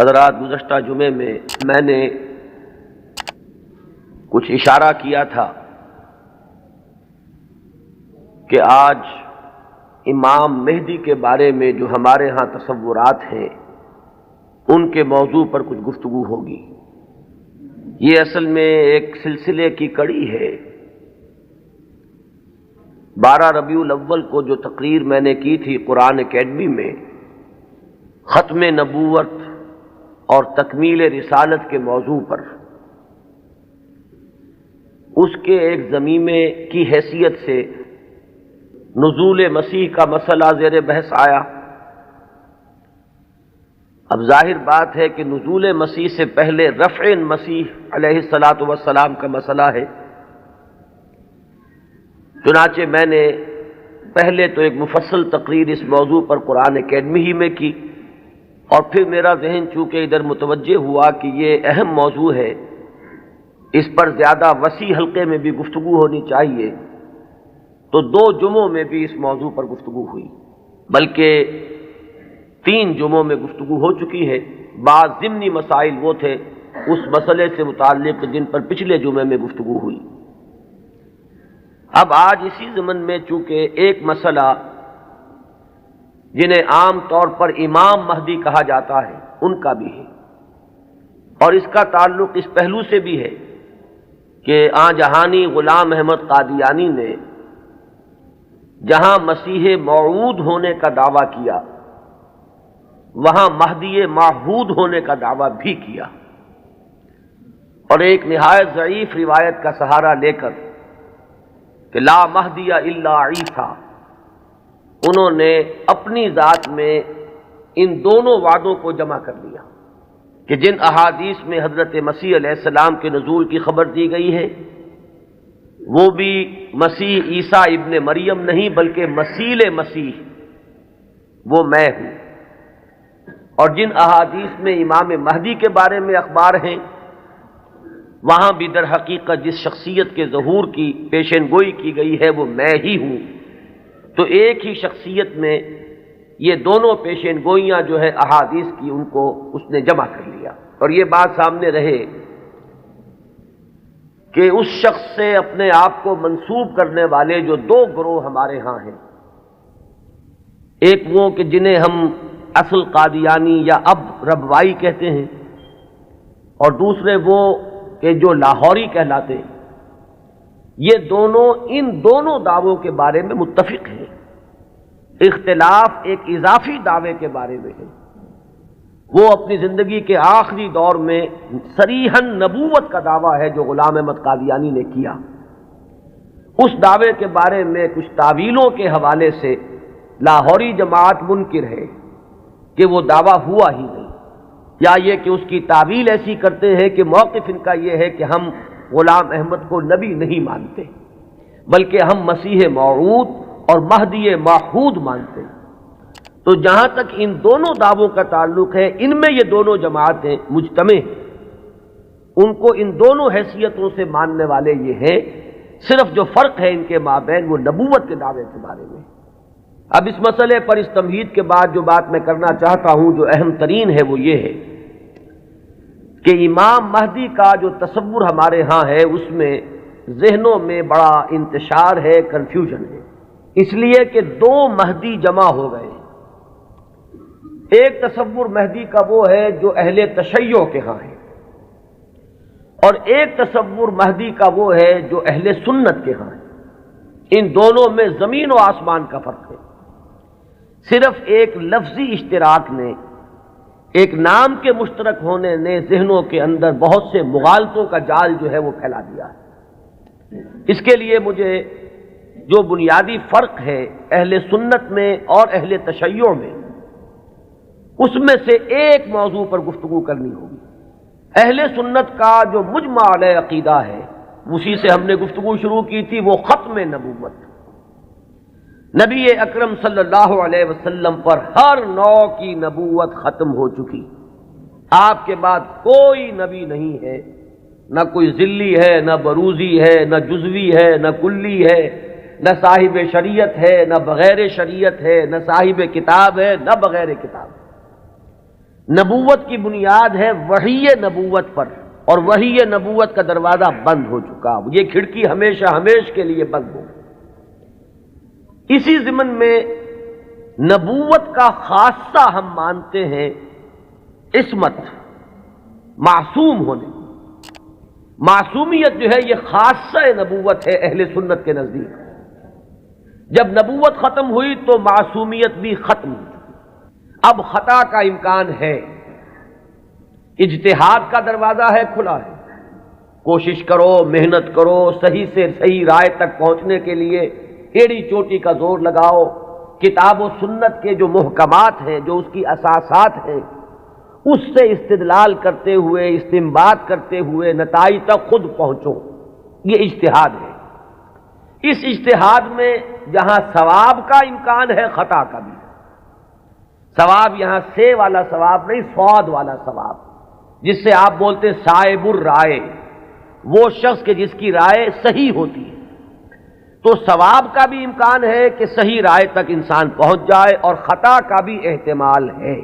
حضرات، گزشتہ جمعے میں نے کچھ اشارہ کیا تھا کہ آج امام مہدی کے بارے میں جو ہمارے ہاں تصورات ہیں ان کے موضوع پر کچھ گفتگو ہوگی۔ یہ اصل میں ایک سلسلے کی کڑی ہے۔ 12 ربیع الاول کو جو تقریر میں نے کی تھی قرآن اکیڈمی میں ختم نبوت اور تکمیل رسالت کے موضوع پر، اس کے ایک ضمیمے کی حیثیت سے نزول مسیح کا مسئلہ زیر بحث آیا۔ اب ظاہر بات ہے کہ نزول مسیح سے پہلے رفع مسیح علیہ الصلاۃ والسلام کا مسئلہ ہے۔ چنانچہ میں نے پہلے تو ایک مفصل تقریر اس موضوع پر قرآن اکیڈمی ہی میں کی، اور پھر میرا ذہن چونکہ ادھر متوجہ ہوا کہ یہ اہم موضوع ہے، اس پر زیادہ وسیع حلقے میں بھی گفتگو ہونی چاہیے، تو 2 جمعوں میں بھی اس موضوع پر گفتگو ہوئی، بلکہ 3 جمعوں میں گفتگو ہو چکی ہے۔ بعض ضمنی مسائل وہ تھے اس مسئلے سے متعلق جن پر پچھلے جمعے میں گفتگو ہوئی۔ اب آج اسی ضمن میں چونکہ ایک مسئلہ جنہیں عام طور پر امام مہدی کہا جاتا ہے ان کا بھی ہے، اور اس کا تعلق اس پہلو سے بھی ہے کہ آن جہانی غلام احمد قادیانی نے جہاں مسیح موعود ہونے کا دعویٰ کیا، وہاں مہدی معہود ہونے کا دعویٰ بھی کیا، اور ایک نہایت ضعیف روایت کا سہارا لے کر کہ لا مہدی الا عیسیٰ، انہوں نے اپنی ذات میں ان دونوں وعدوں کو جمع کر لیا کہ جن احادیث میں حضرت مسیح علیہ السلام کے نزول کی خبر دی گئی ہے وہ بھی مسیح عیسیٰ ابن مریم نہیں بلکہ مسیل مسیح، وہ میں ہوں، اور جن احادیث میں امام مہدی کے بارے میں اخبار ہیں وہاں بھی در حقیقت جس شخصیت کے ظہور کی پیشین گوئی کی گئی ہے وہ میں ہی ہوں۔ تو ایک ہی شخصیت میں یہ دونوں پیشین گوئیاں جو ہے احادیث کی ان کو اس نے جمع کر لیا، اور یہ بات سامنے رہے کہ اس شخص سے اپنے آپ کو منسوب کرنے والے جو 2 گروہ ہمارے ہاں ہیں، ایک وہ کہ جنہیں ہم اصل قادیانی یا اب ربوائی کہتے ہیں، اور دوسرے وہ کہ جو لاہوری کہلاتے ہیں، یہ دونوں ان دونوں دعووں کے بارے میں متفق ہیں۔ اختلاف ایک اضافی دعوے کے بارے میں ہے، وہ اپنی زندگی کے آخری دور میں صریحاً نبوت کا دعویٰ ہے جو غلام احمد قادیانی نے کیا۔ اس دعوے کے بارے میں کچھ تعویلوں کے حوالے سے لاہوری جماعت منکر ہے کہ وہ دعویٰ ہوا ہی نہیں، یا یہ کہ اس کی تعویل ایسی کرتے ہیں کہ موقف ان کا یہ ہے کہ ہم غلام احمد کو نبی نہیں مانتے بلکہ ہم مسیح موعود اور مہدی معہود مانتے ہیں۔ تو جہاں تک ان دونوں دعووں کا تعلق ہے، ان میں یہ دونوں جماعتیں مجتمع ہیں، ان کو ان دونوں حیثیتوں سے ماننے والے یہ ہیں، صرف جو فرق ہے ان کے مابین وہ نبوت کے دعوے کے بارے میں۔ اب اس مسئلے پر اس تمہید کے بعد جو بات میں کرنا چاہتا ہوں جو اہم ترین ہے وہ یہ ہے کہ امام مہدی کا جو تصور ہمارے ہاں ہے اس میں ذہنوں میں بڑا انتشار ہے، کنفیوژن ہے، اس لیے کہ 2 مہدی جمع ہو گئے۔ ایک تصور مہدی کا وہ ہے جو اہل تشیع کے ہاں ہے، اور ایک تصور مہدی کا وہ ہے جو اہل سنت کے ہاں ہے۔ ان دونوں میں زمین و آسمان کا فرق ہے۔ صرف ایک لفظی اشتراک نے، ایک نام کے مشترک ہونے نے ذہنوں کے اندر بہت سے مغالطوں کا جال جو ہے وہ پھیلا دیا ہے۔ اس کے لیے مجھے جو بنیادی فرق ہے اہل سنت میں اور اہل تشیع میں، اس میں سے ایک موضوع پر گفتگو کرنی ہوگی۔ اہل سنت کا جو مجمع علیہ عقیدہ ہے، اسی سے ہم نے گفتگو شروع کی تھی، وہ ختم نبوت۔ نبی اکرم صلی اللہ علیہ وسلم پر ہر نوع کی نبوت ختم ہو چکی، آپ کے بعد کوئی نبی نہیں ہے، نہ کوئی ذلی ہے، نہ بروزی ہے، نہ جزوی ہے، نہ کلی ہے، نہ صاحب شریعت ہے، نہ بغیر شریعت ہے، نہ صاحب کتاب ہے، نہ بغیر کتاب۔ نبوت کی بنیاد ہے وحی نبوت پر، اور وحی نبوت کا دروازہ بند ہو چکا، یہ کھڑکی ہمیشہ ہمیش کے لیے بند ہو۔ اسی ضمن میں نبوت کا خاصہ ہم مانتے ہیں عصمت، معصوم ہونے۔ معصومیت جو ہے یہ خاصہ نبوت ہے اہل سنت کے نزدیک۔ جب نبوت ختم ہوئی تو معصومیت بھی ختم ہوئی۔ اب خطا کا امکان ہے، اجتہاد کا دروازہ ہے، کھلا ہے، کوشش کرو، محنت کرو، صحیح سے صحیح رائے تک پہنچنے کے لیے ایڑی چوٹی کا زور لگاؤ، کتاب و سنت کے جو محکمات ہیں، جو اس کی اساسات ہیں، اس سے استدلال کرتے ہوئے، استنباط کرتے ہوئے نتائج تک خود پہنچو، یہ اجتہاد ہے۔ اس اجتہاد میں جہاں ثواب کا امکان ہے، خطا کا بھی۔ ثواب یہاں سے والا ثواب نہیں، صاد والا ثواب، جس سے آپ بولتے ہیں صائب الرائے، وہ شخص کہ جس کی رائے صحیح ہوتی ہے۔ تو ثواب کا بھی امکان ہے کہ صحیح رائے تک انسان پہنچ جائے، اور خطا کا بھی احتمال ہے۔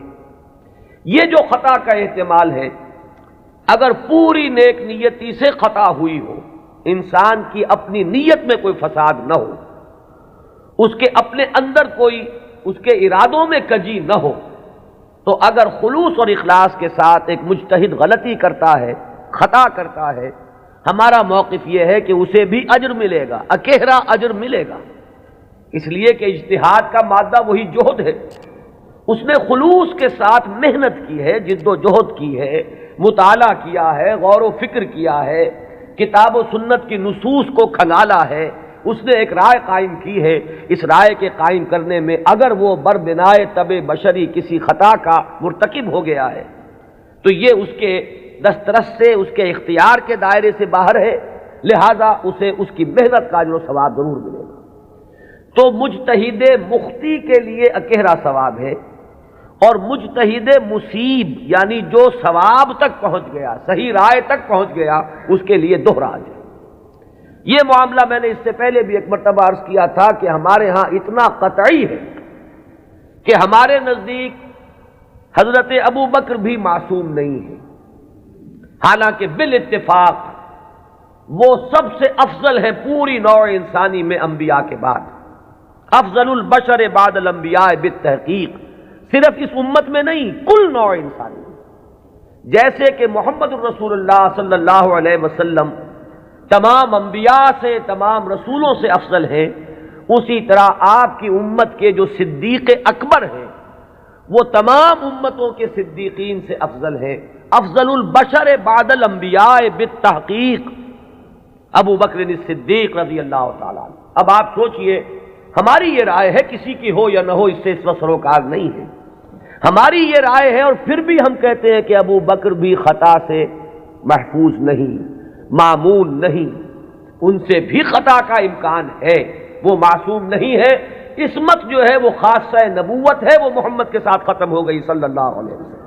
یہ جو خطا کا احتمال ہے، اگر پوری نیک نیتی سے خطا ہوئی ہو، انسان کی اپنی نیت میں کوئی فساد نہ ہو، اس کے اپنے اندر کوئی اس کے ارادوں میں کجی نہ ہو، تو اگر خلوص اور اخلاص کے ساتھ ایک مجتہد غلطی کرتا ہے، خطا کرتا ہے، ہمارا موقف یہ ہے کہ اسے بھی اجر ملے گا، اکہرا اجر ملے گا، اس لیے کہ اجتہاد کا مادہ وہی جہد ہے۔ اس نے خلوص کے ساتھ محنت کی ہے، جد و جہد کی ہے، مطالعہ کیا ہے، غور و فکر کیا ہے، کتاب و سنت کی نصوص کو کھنگالا ہے، اس نے ایک رائے قائم کی ہے۔ اس رائے کے قائم کرنے میں اگر وہ بربنائے طبع بشری کسی خطا کا مرتکب ہو گیا ہے تو یہ اس کے دسترس سے، اس کے اختیار کے دائرے سے باہر ہے، لہذا اسے اس کی محنت کا اجر و ثواب ضرور ملے گا۔ تو مجتہد مخطی کے لیے اکہرا ثواب ہے، اور مجتہد مصیب یعنی جو ثواب تک پہنچ گیا، صحیح رائے تک پہنچ گیا، اس کے لیے دوہرا اجر۔ یہ معاملہ میں نے اس سے پہلے بھی ایک مرتبہ عرض کیا تھا کہ ہمارے ہاں اتنا قطعی ہے کہ ہمارے نزدیک حضرت ابو بکر بھی معصوم نہیں ہے، حالانکہ بالاتفاق وہ سب سے افضل ہے پوری نوع انسانی میں انبیاء کے بعد، افضل البشر بعد الانبیاء بالتحقیق، صرف اس امت میں نہیں، کل نوع انسانی میں۔ جیسے کہ محمد الرسول اللہ صلی اللہ علیہ وسلم تمام انبیاء سے، تمام رسولوں سے افضل ہیں، اسی طرح آپ کی امت کے جو صدیق اکبر ہیں وہ تمام امتوں کے صدیقین سے افضل ہیں، افضل البشر بعد الانبیاء بالتحقیق ابو بکر الصدیق رضی اللہ تعالیٰ عنہ۔ اب آپ سوچئے، ہماری یہ رائے ہے، کسی کی ہو یا نہ ہو اس سے اس وقت سروکار نہیں ہے، ہماری یہ رائے ہے، اور پھر بھی ہم کہتے ہیں کہ ابو بکر بھی خطا سے محفوظ نہیں، معمول نہیں، ان سے بھی خطا کا امکان ہے، وہ معصوم نہیں ہے۔ عصمت جو ہے وہ خاصہ نبوت ہے، وہ محمد کے ساتھ ختم ہو گئی صلی اللہ علیہ وسلم۔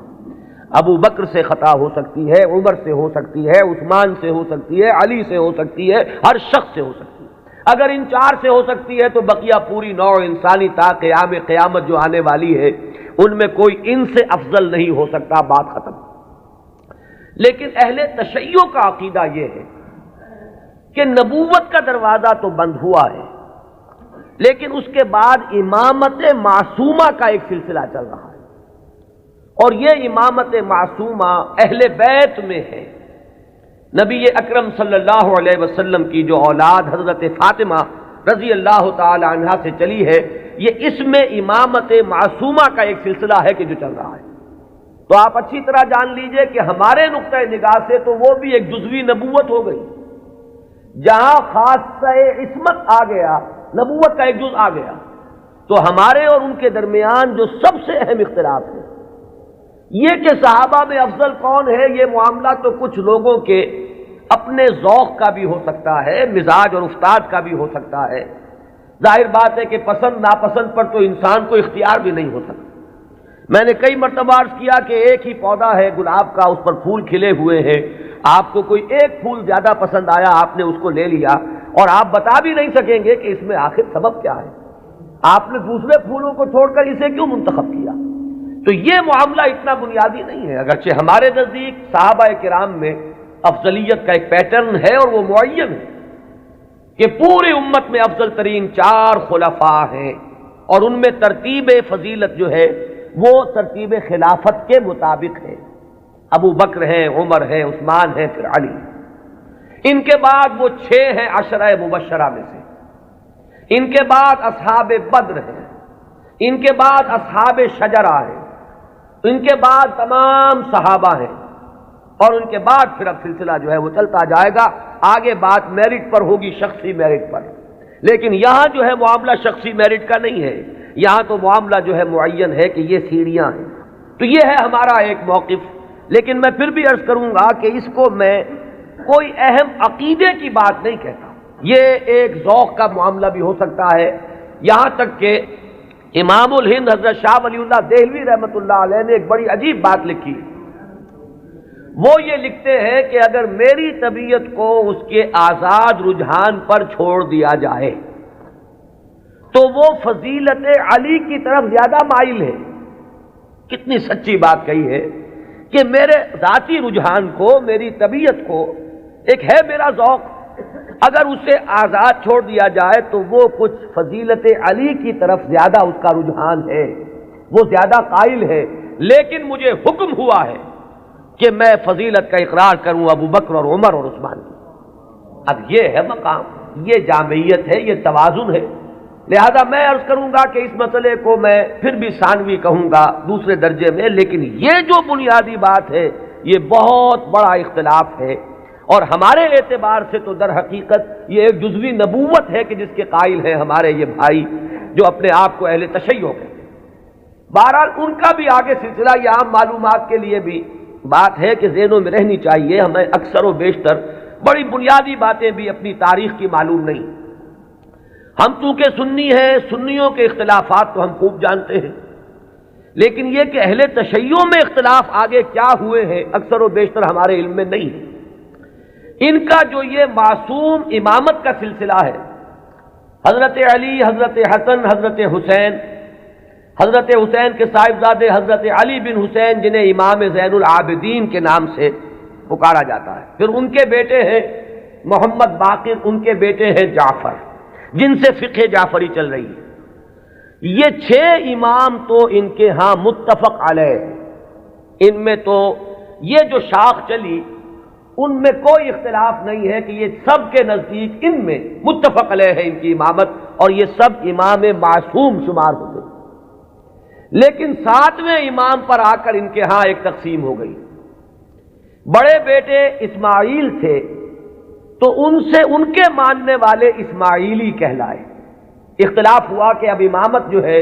ابو بکر سے خطا ہو سکتی ہے، عمر سے ہو سکتی ہے، عثمان سے ہو سکتی ہے، علی سے ہو سکتی ہے، ہر شخص سے ہو سکتی ہے۔ اگر ان چار سے ہو سکتی ہے تو بقیہ پوری نوع انسانی تا قیام قیامت جو آنے والی ہے ان میں کوئی ان سے افضل نہیں ہو سکتا، بات ختم۔ لیکن اہل تشیع کا عقیدہ یہ ہے کہ نبوت کا دروازہ تو بند ہوا ہے، لیکن اس کے بعد امامت معصومہ کا ایک سلسلہ چل رہا ہے، اور یہ امامت معصومہ اہل بیت میں ہے۔ نبی اکرم صلی اللہ علیہ وسلم کی جو اولاد حضرت فاطمہ رضی اللہ تعالی عنہا سے چلی ہے، یہ اس میں امامت معصومہ کا ایک سلسلہ ہے کہ جو چل رہا ہے۔ تو آپ اچھی طرح جان لیجئے کہ ہمارے نقطۂ نگاہ سے تو وہ بھی ایک جزوی نبوت ہو گئی، جہاں خاصہ عصمت آ گیا، نبوت کا ایک جز آ گیا۔ تو ہمارے اور ان کے درمیان جو سب سے اہم اختلاف ہے یہ کہ صحابہ میں افضل کون ہے، یہ معاملہ تو کچھ لوگوں کے اپنے ذوق کا بھی ہو سکتا ہے، مزاج اور افتاد کا بھی ہو سکتا ہے۔ ظاہر بات ہے کہ پسند ناپسند پر تو انسان کو اختیار بھی نہیں ہو سکتا۔ میں نے کئی مرتبہ عرض کیا کہ ایک ہی پودا ہے گلاب کا، اس پر پھول کھلے ہوئے ہیں، آپ کو کوئی ایک پھول زیادہ پسند آیا، آپ نے اس کو لے لیا، اور آپ بتا بھی نہیں سکیں گے کہ اس میں آخر سبب کیا ہے، آپ نے دوسرے پھولوں کو چھوڑ کر اسے کیوں منتخب کیا۔ تو یہ معاملہ اتنا بنیادی نہیں ہے، اگرچہ ہمارے نزدیک صحابہ کرام میں افضلیت کا ایک پیٹرن ہے اور وہ معین ہے کہ پوری امت میں افضل ترین 4 خلفاء ہیں، اور ان میں ترتیب فضیلت جو ہے وہ ترتیب خلافت کے مطابق ہے۔ ابو بکر ہیں، عمر ہیں، عثمان ہیں، پھر علی۔ ان کے بعد وہ 6 ہیں عشرہ مبشرہ میں سے، ان کے بعد اصحاب بدر ہیں، ان کے بعد اصحاب شجرہ ہیں، ان کے بعد تمام صحابہ ہیں، اور ان کے بعد پھر اب سلسلہ جو ہے وہ چلتا جائے گا۔ آگے بات میرٹ پر ہوگی، شخصی میرٹ پر، لیکن یہاں جو ہے معاملہ شخصی میرٹ کا نہیں ہے، یہاں تو معاملہ جو ہے معین ہے کہ یہ سیڑھیاں ہیں۔ تو یہ ہے ہمارا ایک موقف، لیکن میں پھر بھی عرض کروں گا کہ اس کو میں کوئی اہم عقیدے کی بات نہیں کہتا، یہ ایک ذوق کا معاملہ بھی ہو سکتا ہے۔ یہاں تک کہ امام الہند حضرت شاہ ولی اللہ دہلوی رحمۃ اللہ علیہ نے ایک بڑی عجیب بات لکھی، وہ یہ لکھتے ہیں کہ اگر میری طبیعت کو اس کے آزاد رجحان پر چھوڑ دیا جائے تو وہ فضیلت علی کی طرف زیادہ مائل ہے۔ کتنی سچی بات کہی ہے کہ میرے ذاتی رجحان کو، میری طبیعت کو، ایک ہے میرا ذوق، اگر اسے آزاد چھوڑ دیا جائے تو وہ کچھ فضیلت علی کی طرف زیادہ اس کا رجحان ہے، وہ زیادہ قائل ہے، لیکن مجھے حکم ہوا ہے کہ میں فضیلت کا اقرار کروں ابو بکر اور عمر اور عثمان کی۔ اب یہ ہے مقام، یہ جامعیت ہے، یہ توازن ہے۔ لہذا میں عرض کروں گا کہ اس مسئلے کو میں پھر بھی ثانوی کہوں گا، دوسرے درجے میں، لیکن یہ جو بنیادی بات ہے یہ بہت بڑا اختلاف ہے، اور ہمارے اعتبار سے تو در حقیقت یہ ایک جزوی نبوت ہے کہ جس کے قائل ہیں ہمارے یہ بھائی جو اپنے آپ کو اہل تشیع کہتے ہیں۔ بہرحال ان کا بھی آگے سلسلہ، یہ عام معلومات کے لیے بھی بات ہے کہ ذہنوں میں رہنی چاہیے، ہمیں اکثر و بیشتر بڑی بنیادی باتیں بھی اپنی تاریخ کی معلوم نہیں۔ ہم چونکہ سنی ہیں، سنیوں کے اختلافات تو ہم خوب جانتے ہیں، لیکن یہ کہ اہل تشیع میں اختلاف آگے کیا ہوئے ہیں اکثر و بیشتر ہمارے علم میں نہیں ہے۔ ان کا جو یہ معصوم امامت کا سلسلہ ہے، حضرت علی، حضرت حسن، حضرت حسین، حضرت حسین کے صاحبزادے حضرت علی بن حسین جنہیں امام زین العابدین کے نام سے پکارا جاتا ہے، پھر ان کے بیٹے ہیں محمد باقر، ان کے بیٹے ہیں جعفر، جن سے فقہ جعفری چل رہی ہے۔ یہ 6 امام تو ان کے ہاں متفق علیہ، ان میں تو یہ جو شاخ چلی ان میں کوئی اختلاف نہیں ہے کہ یہ سب کے نزدیک ان میں متفق علیہ ہے ان کی امامت، اور یہ سب امام معصوم شمار ہوتے ہیں۔ لیکن 7ویں امام پر آ کر ان کے ہاں ایک تقسیم ہو گئی۔ بڑے بیٹے اسماعیل تھے تو ان سے ان کے ماننے والے اسماعیلی کہلائے۔ اختلاف ہوا کہ اب امامت جو ہے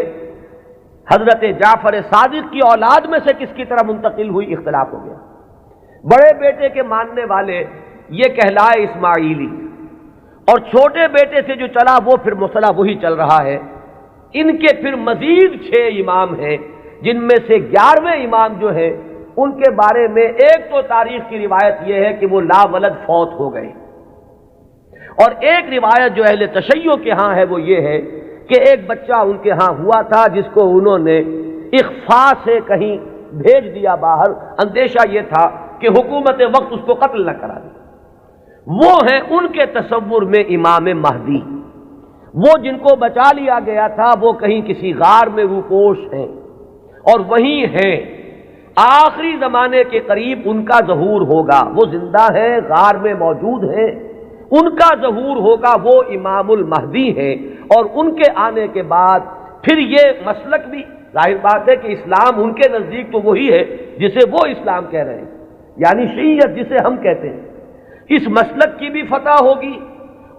حضرت جعفر صادق کی اولاد میں سے کس کی طرح منتقل ہوئی، اختلاف ہو گیا۔ بڑے بیٹے کے ماننے والے یہ کہلائے اسماعیلی، اور چھوٹے بیٹے سے جو چلا وہ پھر مسئلہ وہی چل رہا ہے۔ ان کے پھر مزید 6 امام ہیں، جن میں سے 11ویں امام جو ہے ان کے بارے میں ایک تو تاریخ کی روایت یہ ہے کہ وہ لا ولد فوت ہو گئے، اور ایک روایت جو اہل تشیع کے ہاں ہے وہ یہ ہے کہ ایک بچہ ان کے ہاں ہوا تھا جس کو انہوں نے اخفا سے کہیں بھیج دیا باہر، اندیشہ یہ تھا کہ حکومت وقت اس کو قتل نہ کرا دے۔ وہ ہیں ان کے تصور میں امام مہدی، وہ جن کو بچا لیا گیا تھا وہ کہیں کسی غار میں روپوش ہیں، اور وہیں ہیں، آخری زمانے کے قریب ان کا ظہور ہوگا، وہ زندہ ہیں، غار میں موجود ہیں، ان کا ظہور ہوگا، وہ امام المہدی ہیں، اور ان کے آنے کے بعد پھر یہ مسلک بھی ظاہر بات ہے کہ اسلام ان کے نزدیک تو وہی ہے جسے وہ اسلام کہہ رہے ہیں، یعنی شیعیت جسے ہم کہتے ہیں، اس مسلک کی بھی فتح ہوگی،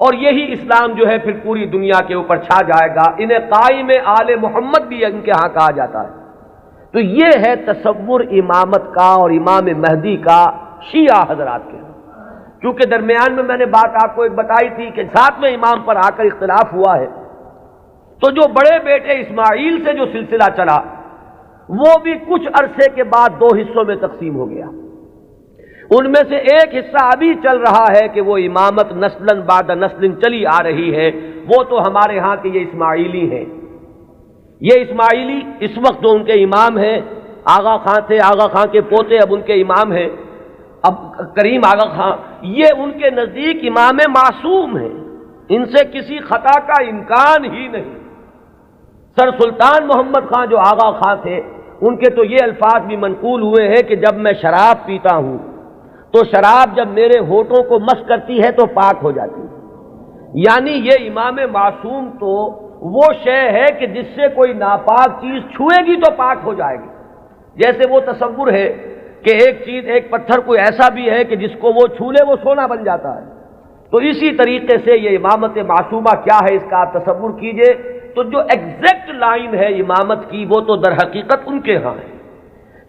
اور یہی اسلام جو ہے پھر پوری دنیا کے اوپر چھا جائے گا۔ انہیں قائم آل محمد بھی ان کے ہاں کہا جاتا ہے۔ تو یہ ہے تصور امامت کا اور امام مہدی کا شیعہ حضرات کے، کیونکہ درمیان میں نے بات آپ کو ایک بتائی تھی کہ 7ویں امام پر آ کر اختلاف ہوا ہے، تو جو بڑے بیٹے اسماعیل سے جو سلسلہ چلا وہ بھی کچھ عرصے کے بعد 2 حصوں میں تقسیم ہو گیا۔ ان میں سے ایک حصہ ابھی چل رہا ہے کہ وہ امامت نسلاً بعد نسل چلی آ رہی ہے، وہ تو ہمارے ہاں کے یہ اسماعیلی ہیں۔ یہ اسماعیلی اس وقت جو ان کے امام ہیں آغا خان تھے، آغا خان کے پوتے اب ان کے امام ہیں، اب کریم آغا خان، یہ ان کے نزدیک امام معصوم ہیں، ان سے کسی خطا کا امکان ہی نہیں۔ سر سلطان محمد خان جو آغا خان تھے، ان کے تو یہ الفاظ بھی منقول ہوئے ہیں کہ جب میں شراب پیتا ہوں تو شراب جب میرے ہونٹوں کو مس کرتی ہے تو پاک ہو جاتی ہے۔ یعنی یہ امام معصوم تو وہ شے ہے کہ جس سے کوئی ناپاک چیز چھوئے گی تو پاک ہو جائے گی۔ جیسے وہ تصور ہے کہ ایک چیز، ایک پتھر کوئی ایسا بھی ہے کہ جس کو وہ چھو لے وہ سونا بن جاتا ہے، تو اسی طریقے سے یہ امامت معصومہ کیا ہے اس کا آپ تصور کیجئے۔ تو جو ایگزیکٹ لائن ہے امامت کی وہ تو در حقیقت ان کے ہاں ہے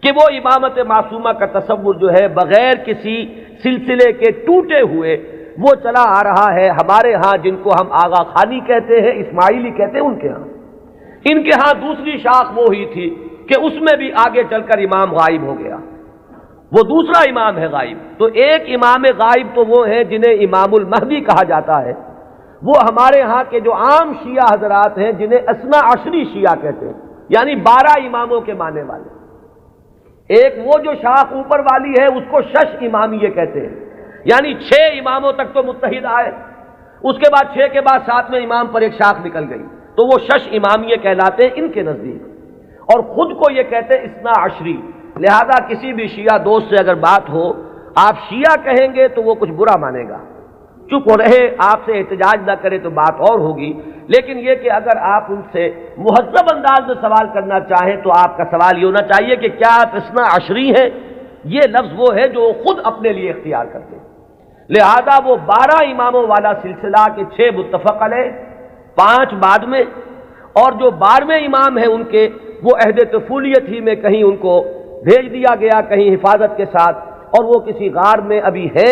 کہ وہ امامت معصومہ کا تصور جو ہے بغیر کسی سلسلے کے ٹوٹے ہوئے وہ چلا آ رہا ہے ہمارے ہاں، جن کو ہم آغا خانی کہتے ہیں، اسماعیلی کہتے ہیں، ان کے ہاں۔ ان کے ہاں دوسری شاخ وہ ہی تھی کہ اس میں بھی آگے چل کر امام غائب ہو گیا، وہ دوسرا امام ہے غائب۔ تو ایک امام غائب تو وہ ہیں جنہیں امام المہدی کہا جاتا ہے، وہ ہمارے ہاں کے جو عام شیعہ حضرات ہیں جنہیں اثنا عشری شیعہ کہتے ہیں، یعنی 12 اماموں کے ماننے والے۔ ایک وہ جو شاخ اوپر والی ہے اس کو شش امامیہ کہتے ہیں، یعنی 6 اماموں تک تو متحد آئے، اس کے بعد 6 کے بعد 7ویں امام پر ایک شاخ نکل گئی، تو وہ شش امامیہ کہلاتے ہیں ان کے نزدیک، اور خود کو یہ کہتے ہیں اثنا عشری۔ لہذا کسی بھی شیعہ دوست سے اگر بات ہو، آپ شیعہ کہیں گے تو وہ کچھ برا مانے گا، چپ ہو رہے، آپ سے احتجاج نہ کرے تو بات اور ہوگی، لیکن یہ کہ اگر آپ ان سے مہذب انداز میں سوال کرنا چاہیں تو آپ کا سوال یہ ہونا چاہیے کہ کیا آپ اثنا عشری ہیں؟ یہ لفظ وہ ہے جو خود اپنے لیے اختیار کرتے ہیں۔ لہذا وہ 12 اماموں والا سلسلہ کے 6 متفق علیہ، 5 بعد میں، اور جو 12ویں امام ہیں ان کے وہ عہد طفولیت ہی میں کہیں ان کو بھیج دیا گیا، کہیں حفاظت کے ساتھ، اور وہ کسی غار میں ابھی ہے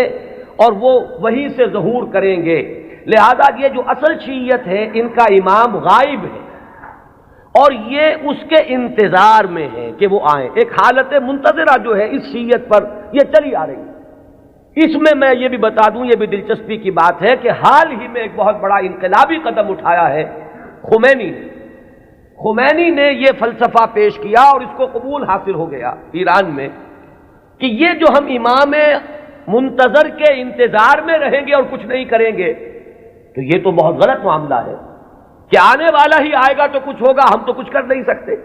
اور وہ وہیں سے ظہور کریں گے۔ لہذا یہ جو اصل شیعیت ہے ان کا امام غائب ہے اور یہ اس کے انتظار میں ہے کہ وہ آئیں۔ ایک حالت منتظرہ جو ہے اس شیعیت پر یہ چلی آ رہی ہے۔ اس میں یہ بھی بتا دوں، یہ بھی دلچسپی کی بات ہے کہ حال ہی میں ایک بہت بڑا انقلابی قدم اٹھایا ہے خمینی نے یہ فلسفہ پیش کیا اور اس کو قبول حاصل ہو گیا ایران میں کہ یہ جو ہم امام منتظر کے انتظار میں رہیں گے اور کچھ نہیں کریں گے تو یہ تو بہت غلط معاملہ ہے کہ آنے والا ہی آئے گا تو کچھ ہوگا، ہم تو کچھ کر نہیں سکتے۔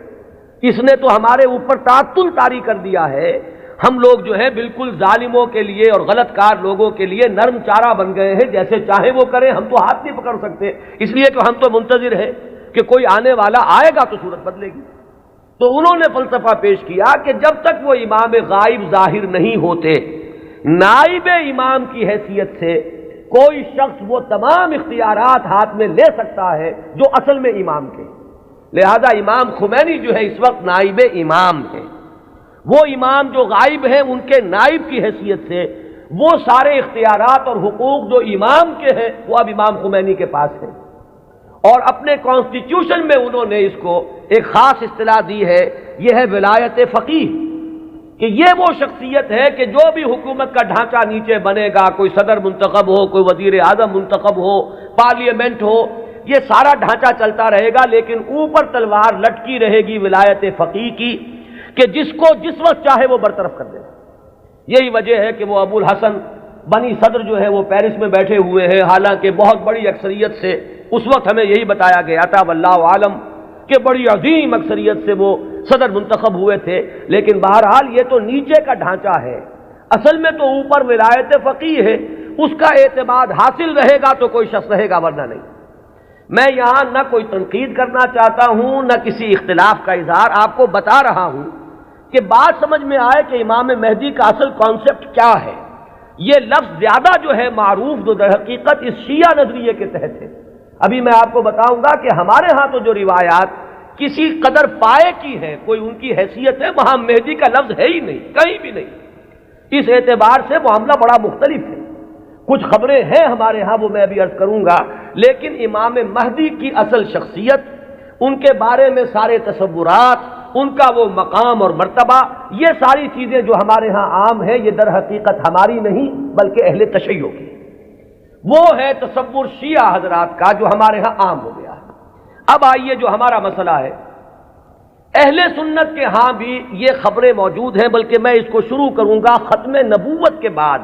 اس نے تو ہمارے اوپر تعطل طاری کر دیا ہے، ہم لوگ جو ہے بالکل ظالموں کے لیے اور غلط کار لوگوں کے لیے نرم چارہ بن گئے ہیں، جیسے چاہیں وہ کریں، ہم تو ہاتھ نہیں پکڑ سکتے، اس لیے کہ ہم تو منتظر ہیں کہ کوئی آنے والا آئے گا تو صورت بدلے گی۔ تو انہوں نے فلسفہ پیش کیا کہ جب تک وہ امام غائب ظاہر نہیں ہوتے، نائب امام کی حیثیت سے کوئی شخص وہ تمام اختیارات ہاتھ میں لے سکتا ہے جو اصل میں امام کے۔ لہذا امام خمینی جو ہے اس وقت نائب امام ہے، وہ امام جو غائب ہیں ان کے نائب کی حیثیت سے وہ سارے اختیارات اور حقوق جو امام کے ہیں وہ اب امام خمینی کے پاس ہیں، اور اپنے کانسٹیٹیوشن میں انہوں نے اس کو ایک خاص اصطلاح دی ہے، یہ ہے ولایت فقیہ، کہ یہ وہ شخصیت ہے کہ جو بھی حکومت کا ڈھانچہ نیچے بنے گا، کوئی صدر منتخب ہو، کوئی وزیر اعظم منتخب ہو، پارلیمنٹ ہو، یہ سارا ڈھانچہ چلتا رہے گا، لیکن اوپر تلوار لٹکی رہے گی ولایت فقیہ کی کہ جس کو جس وقت چاہے وہ برطرف کر دے۔ یہی وجہ ہے کہ وہ ابو الحسن بنی صدر جو ہے وہ پیرس میں بیٹھے ہوئے ہیں، حالانکہ بہت بڑی اکثریت سے اس وقت ہمیں یہی بتایا گیا تھا واللہ عالم کہ بڑی عظیم اکثریت سے وہ صدر منتخب ہوئے تھے، لیکن بہرحال یہ تو نیچے کا ڈھانچہ ہے، اصل میں تو اوپر ولایت فقیہ ہے، اس کا اعتماد حاصل رہے گا تو کوئی شخص رہے گا، ورنہ نہیں۔ میں یہاں نہ کوئی تنقید کرنا چاہتا ہوں نہ کسی اختلاف کا اظہار، آپ کو بتا رہا ہوں کہ بات سمجھ میں آئے کہ امام مہدی کا اصل کانسیپٹ کیا ہے۔ یہ لفظ زیادہ جو ہے معروف جو در حقیقت اس شیعہ نظریے کے تحت ہے۔ ابھی میں آپ کو بتاؤں گا کہ ہمارے ہاں تو جو روایات کسی قدر پائے کی ہے، کوئی ان کی حیثیت ہے، وہاں مہدی کا لفظ ہے ہی نہیں، کہیں بھی نہیں۔ اس اعتبار سے معاملہ بڑا مختلف ہے، کچھ خبریں ہیں ہمارے ہاں وہ میں ابھی عرض کروں گا، لیکن امام مہدی کی اصل شخصیت، ان کے بارے میں سارے تصورات، ان کا وہ مقام اور مرتبہ، یہ ساری چیزیں جو ہمارے ہاں عام ہیں یہ در حقیقت ہماری نہیں بلکہ اہل تشیع کی، وہ ہے تصور شیعہ حضرات کا جو ہمارے ہاں عام ہو گیا ہے۔ اب آئیے جو ہمارا مسئلہ ہے، اہل سنت کے ہاں بھی یہ خبریں موجود ہیں، بلکہ میں اس کو شروع کروں گا ختم نبوت کے بعد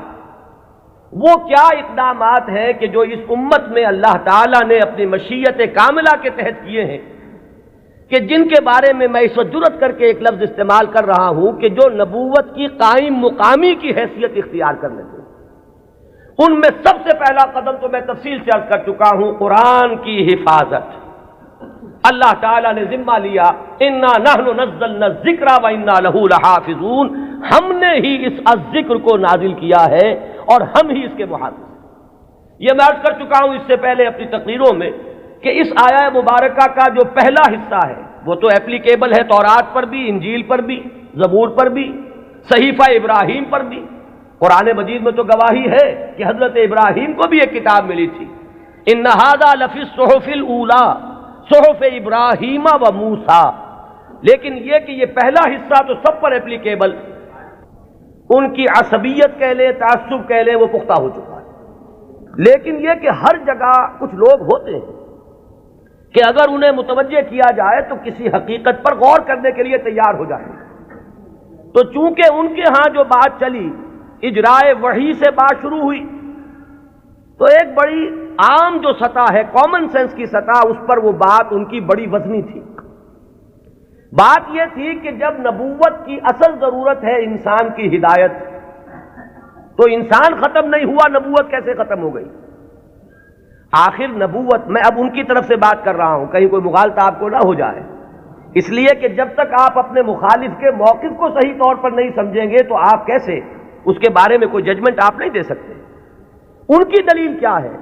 وہ کیا اقدامات ہیں کہ جو اس امت میں اللہ تعالیٰ نے اپنی مشیت کاملہ کے تحت کیے ہیں، کہ جن کے بارے میں میں اس وقت جرأت کر کے ایک لفظ استعمال کر رہا ہوں کہ جو نبوت کی قائم مقامی کی حیثیت اختیار کر لیتے ہیں۔ ان میں سب سے پہلا قدم تو میں تفصیل سے عرض کر چکا ہوں، قرآن کی حفاظت۔ اللہ تعالیٰ نے ذمہ لیا، انا نحن نزلنا الذکر وانا لہ لحافظون، ہم نے ہی اس ذکر کو نازل کیا ہے اور ہم ہی اس کے محافظ۔ یہ میں عرض کر چکا ہوں اس سے پہلے اپنی تقریروں میں کہ اس آیہ مبارکہ کا جو پہلا حصہ ہے وہ تو اپلیکیبل ہے تورات پر بھی، انجیل پر بھی، زبور پر بھی، صحیفہ ابراہیم پر بھی۔ قرآن مجید میں تو گواہی ہے کہ حضرت ابراہیم کو بھی ایک کتاب ملی تھی، ان ھذا لفی الصحف الاولی صحف ابراہیم و موسیٰ۔ لیکن یہ کہ یہ پہلا حصہ تو سب پر اپلیکیبل، ان کی عصبیت کہہ لیں، تعصب کہہ لیں، وہ پختہ ہو چکا ہے۔ لیکن یہ کہ ہر جگہ کچھ لوگ ہوتے ہیں کہ اگر انہیں متوجہ کیا جائے تو کسی حقیقت پر غور کرنے کے لیے تیار ہو جائیں۔ تو چونکہ ان کے ہاں جو بات چلی اجرائے وحی سے بات شروع ہوئی، تو ایک بڑی عام جو سطح ہے، کامن سینس کی سطح، اس پر وہ بات ان کی بڑی وزنی تھی۔ بات یہ تھی کہ جب نبوت کی اصل ضرورت ہے انسان کی ہدایت، تو انسان ختم نہیں ہوا، نبوت کیسے ختم ہو گئی؟ آخر نبوت، میں اب ان کی طرف سے بات کر رہا ہوں، کہیں کوئی مغالطہ آپ کو نہ ہو جائے، اس لیے کہ جب تک آپ اپنے مخالف کے موقف کو صحیح طور پر نہیں سمجھیں گے تو آپ کیسے اس کے بارے میں کوئی ججمنٹ آپ نہیں دے سکتے۔ ان کی دلیل کیا ہے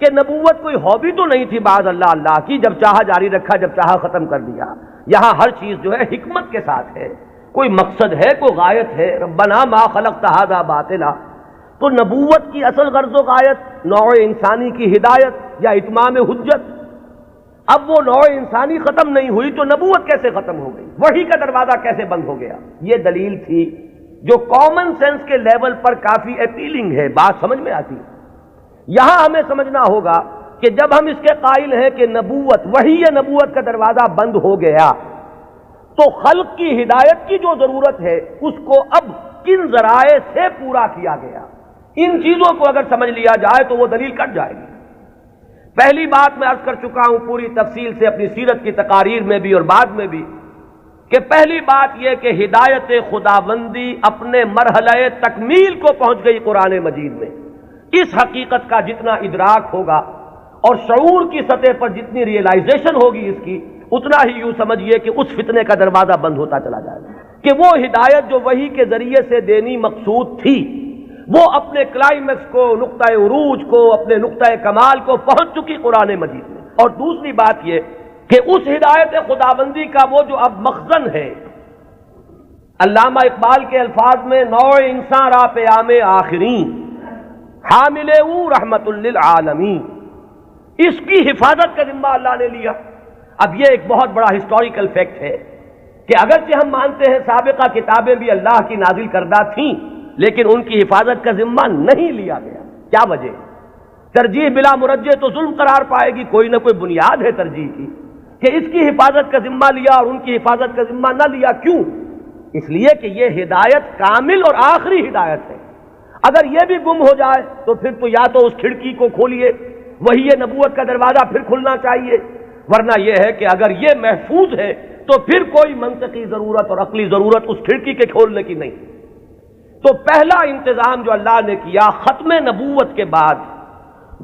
کہ نبوت کوئی ہابی تو نہیں تھی بعض اللہ کی، جب چاہا جاری رکھا، جب چاہا ختم کر دیا۔ یہاں ہر چیز جو ہے حکمت کے ساتھ ہے، کوئی مقصد ہے، کوئی غایت ہے، ربنا ما خلقت ھذا باطلا۔ تو نبوت کی اصل غرض و غایت نوع انسانی کی ہدایت یا اتمام حجت۔ اب وہ نوع انسانی ختم نہیں ہوئی تو نبوت کیسے ختم ہو گئی؟ وحی کا دروازہ کیسے بند ہو گیا؟ یہ دلیل تھی جو کامن سینس کے لیول پر کافی اپیلنگ ہے، بات سمجھ میں آتی ہے۔ یہاں ہمیں سمجھنا ہوگا کہ جب ہم اس کے قائل ہیں کہ نبوت، وحی نبوت کا دروازہ بند ہو گیا، تو خلق کی ہدایت کی جو ضرورت ہے اس کو اب کن ذرائع سے پورا کیا گیا، ان چیزوں کو اگر سمجھ لیا جائے تو وہ دلیل کٹ جائے گی۔ پہلی بات میں عرض کر چکا ہوں پوری تفصیل سے اپنی سیرت کی تقاریر میں بھی اور بعد میں بھی، کہ پہلی بات یہ کہ ہدایت خداوندی اپنے مرحلہ تکمیل کو پہنچ گئی قرآن مجید میں۔ اس حقیقت کا جتنا ادراک ہوگا اور شعور کی سطح پر جتنی ریئلائزیشن ہوگی اس کی، اتنا ہی یوں سمجھیے کہ اس فتنے کا دروازہ بند ہوتا چلا جائے گا، کہ وہ ہدایت جو وحی کے ذریعے سے دینی مقصود تھی وہ اپنے کلائمیکس کو، نقطہ عروج کو، اپنے نقطہ کمال کو پہنچ چکی قرآن مجید میں۔ اور دوسری بات یہ کہ اس ہدایت خداوندی کا وہ جو اب مخزن ہے، علامہ اقبال کے الفاظ میں نوع انسان را پیام آخرین حامل او رحمت للعالمین، اس کی حفاظت کا ذمہ اللہ نے لیا۔ اب یہ ایک بہت بڑا ہسٹوریکل فیکٹ ہے کہ اگرچہ ہم مانتے ہیں سابقہ کتابیں بھی اللہ کی نازل کردہ تھیں، لیکن ان کی حفاظت کا ذمہ نہیں لیا گیا۔ کیا وجہ؟ ترجیح بلا مرجح تو ظلم قرار پائے گی، کوئی نہ کوئی بنیاد ہے ترجیح کی، کہ اس کی حفاظت کا ذمہ لیا اور ان کی حفاظت کا ذمہ نہ لیا۔ کیوں؟ اس لیے کہ یہ ہدایت کامل اور آخری ہدایت ہے۔ اگر یہ بھی گم ہو جائے تو پھر تو یا تو اس کھڑکی کو کھولیے، وہی نبوت کا دروازہ پھر کھلنا چاہیے، ورنہ یہ ہے کہ اگر یہ محفوظ ہے تو پھر کوئی منطقی ضرورت اور عقلی ضرورت اس کھڑکی کے کھولنے کی نہیں۔ تو پہلا انتظام جو اللہ نے کیا ختم نبوت کے بعد،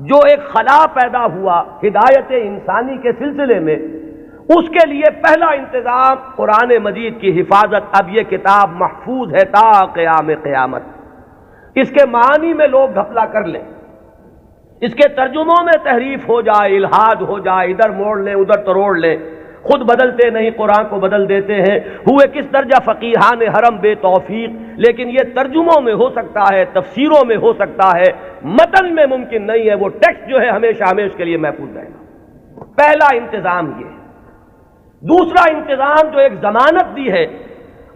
جو ایک خلا پیدا ہوا ہدایت انسانی کے سلسلے میں، اس کے لیے پہلا انتظام قرآن مجید کی حفاظت۔ اب یہ کتاب محفوظ ہے تا قیام قیامت۔ اس کے معنی میں لوگ گھپلا کر لیں، اس کے ترجموں میں تحریف ہو جائے، الہاد ہو جائے، ادھر موڑ لیں ادھر تروڑ لیں، خود بدلتے نہیں قرآن کو بدل دیتے ہیں، ہوئے کس درجہ فقیہان حرم بے توفیق۔ لیکن یہ ترجموں میں ہو سکتا ہے، تفسیروں میں ہو سکتا ہے، متن میں ممکن نہیں ہے۔ وہ ٹیکسٹ جو ہے ہمیشہ ہمیشہ کے لیے محفوظ رہے گا۔ پہلا انتظام یہ ہے۔ دوسرا انتظام جو ایک ضمانت دی ہے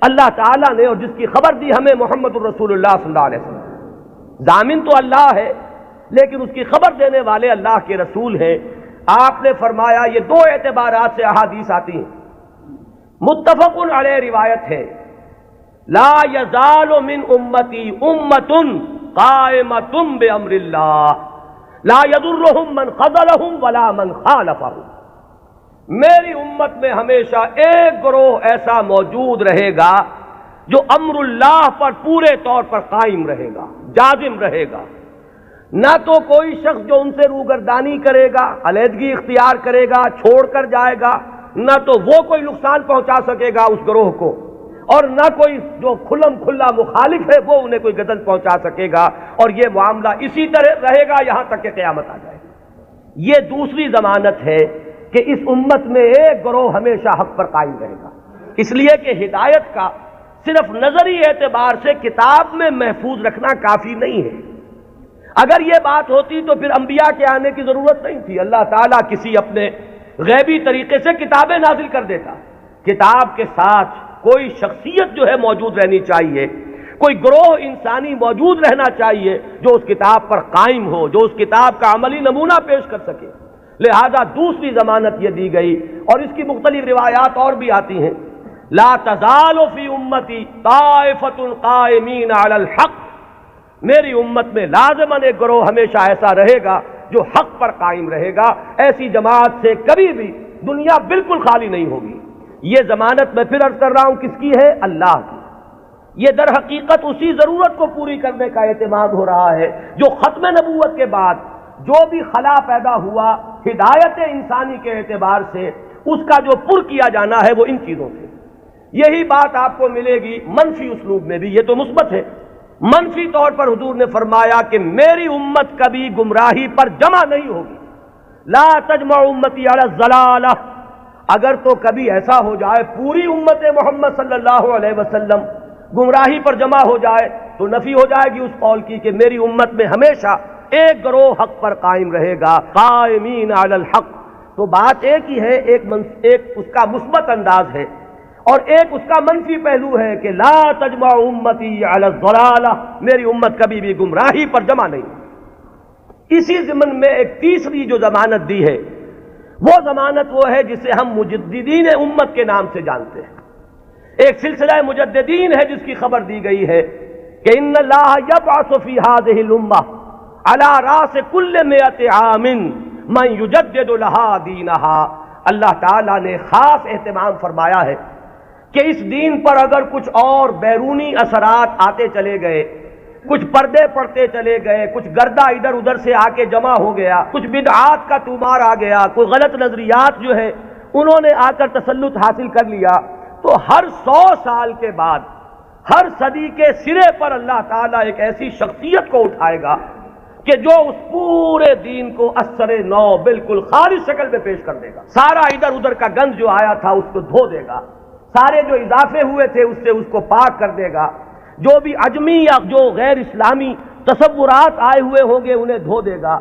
اللہ تعالیٰ نے اور جس کی خبر دی ہمیں محمد الرسول اللہ صلی اللہ علیہ وسلم، ضامن تو اللہ ہے لیکن اس کی خبر دینے والے اللہ کے رسول ہیں۔ آپ نے فرمایا، یہ دو اعتبارات سے احادیث آتی ہیں متفقن علیہ روایت ہے، لا یزال من امتی امۃ قائمۃ بامر اللہ لا یضرهم من خذلهم ولا من خالفهم، میری امت میں ہمیشہ ایک گروہ ایسا موجود رہے گا جو امر اللہ پر پورے طور پر قائم رہے گا، جازم رہے گا، نہ تو کوئی شخص جو ان سے روگردانی کرے گا، علیحدگی اختیار کرے گا، چھوڑ کر جائے گا، نہ تو وہ کوئی نقصان پہنچا سکے گا اس گروہ کو، اور نہ کوئی جو کھلم کھلا مخالف ہے وہ انہیں کوئی غضب پہنچا سکے گا، اور یہ معاملہ اسی طرح رہے گا یہاں تک کہ قیامت آ جائے گی۔ یہ دوسری ضمانت ہے کہ اس امت میں ایک گروہ ہمیشہ حق پر قائم رہے گا، اس لیے کہ ہدایت کا صرف نظری اعتبار سے کتاب میں محفوظ رکھنا کافی نہیں ہے۔ اگر یہ بات ہوتی تو پھر انبیاء کے آنے کی ضرورت نہیں تھی، اللہ تعالیٰ کسی اپنے غیبی طریقے سے کتابیں نازل کر دیتا۔ کتاب کے ساتھ کوئی شخصیت جو ہے موجود رہنی چاہیے، کوئی گروہ انسانی موجود رہنا چاہیے جو اس کتاب پر قائم ہو، جو اس کتاب کا عملی نمونہ پیش کر سکے۔ لہذا دوسری ضمانت یہ دی گئی، اور اس کی مختلف روایات اور بھی آتی ہیں، لا تزال فی امتی طائفۃ قائمین علی الحق، میری امت میں لازماً ایک گروہ ہمیشہ ایسا رہے گا جو حق پر قائم رہے گا، ایسی جماعت سے کبھی بھی دنیا بالکل خالی نہیں ہوگی۔ یہ ضمانت میں پھر عرض کر رہا ہوں کس کی ہے؟ اللہ کی۔ یہ در حقیقت اسی ضرورت کو پوری کرنے کا اہتمام ہو رہا ہے جو ختم نبوت کے بعد جو بھی خلا پیدا ہوا ہدایت انسانی کے اعتبار سے، اس کا جو پر کیا جانا ہے وہ ان چیزوں سے۔ یہی بات آپ کو ملے گی منفی اسلوب میں بھی، یہ تو مثبت ہے۔ منفی طور پر حضور نے فرمایا کہ میری امت کبھی گمراہی پر جمع نہیں ہوگی، لا تجمع امتی علی الضلالہ، اگر تو کبھی ایسا ہو جائے پوری امت محمد صلی اللہ علیہ وسلم گمراہی پر جمع ہو جائے تو نفی ہو جائے گی اس قول کی کہ میری امت میں ہمیشہ ایک گروہ حق پر قائم رہے گا، قائمین علی الحق۔ تو بات ایک ہی ہے، ایک اس کا مثبت انداز ہے، اور ایک اس کا منفی پہلو ہے کہ لا تجمع امتی علی الضلالہ، میری امت کبھی بھی گمراہی پر جمع نہیں۔ اسی ضمن میں ایک تیسری جو ضمانت دی ہے، وہ ضمانت وہ ہے جسے ہم مجددین امت کے نام سے جانتے ہیں۔ ایک سلسلہ مجددین ہے جس کی خبر دی گئی ہے کہ ان اللہ یبعث فی ہذہ الامہ علی راس کل مئۃ عام من یجدد لہا دینہا، اللہ تعالیٰ نے خاص اہتمام فرمایا ہے کہ اس دین پر اگر کچھ اور بیرونی اثرات آتے چلے گئے، کچھ پردے پڑتے چلے گئے، کچھ گردہ ادھر ادھر سے آ کے جمع ہو گیا، کچھ بدعات کا طومار آ گیا، کوئی غلط نظریات جو ہے انہوں نے آ کر تسلط حاصل کر لیا، تو ہر 100 سال کے بعد، ہر صدی کے سرے پر اللہ تعالیٰ ایک ایسی شخصیت کو اٹھائے گا کہ جو اس پورے دین کو اثر نو بالکل خالص شکل میں پیش کر دے گا، سارا ادھر ادھر کا گند جو آیا تھا اس کو دھو دے گا، سارے جو اضافے ہوئے تھے اس سے اس کو پاک کر دے گا، جو بھی عجمی یا جو غیر اسلامی تصورات آئے ہوئے ہوں گے انہیں دھو دے گا،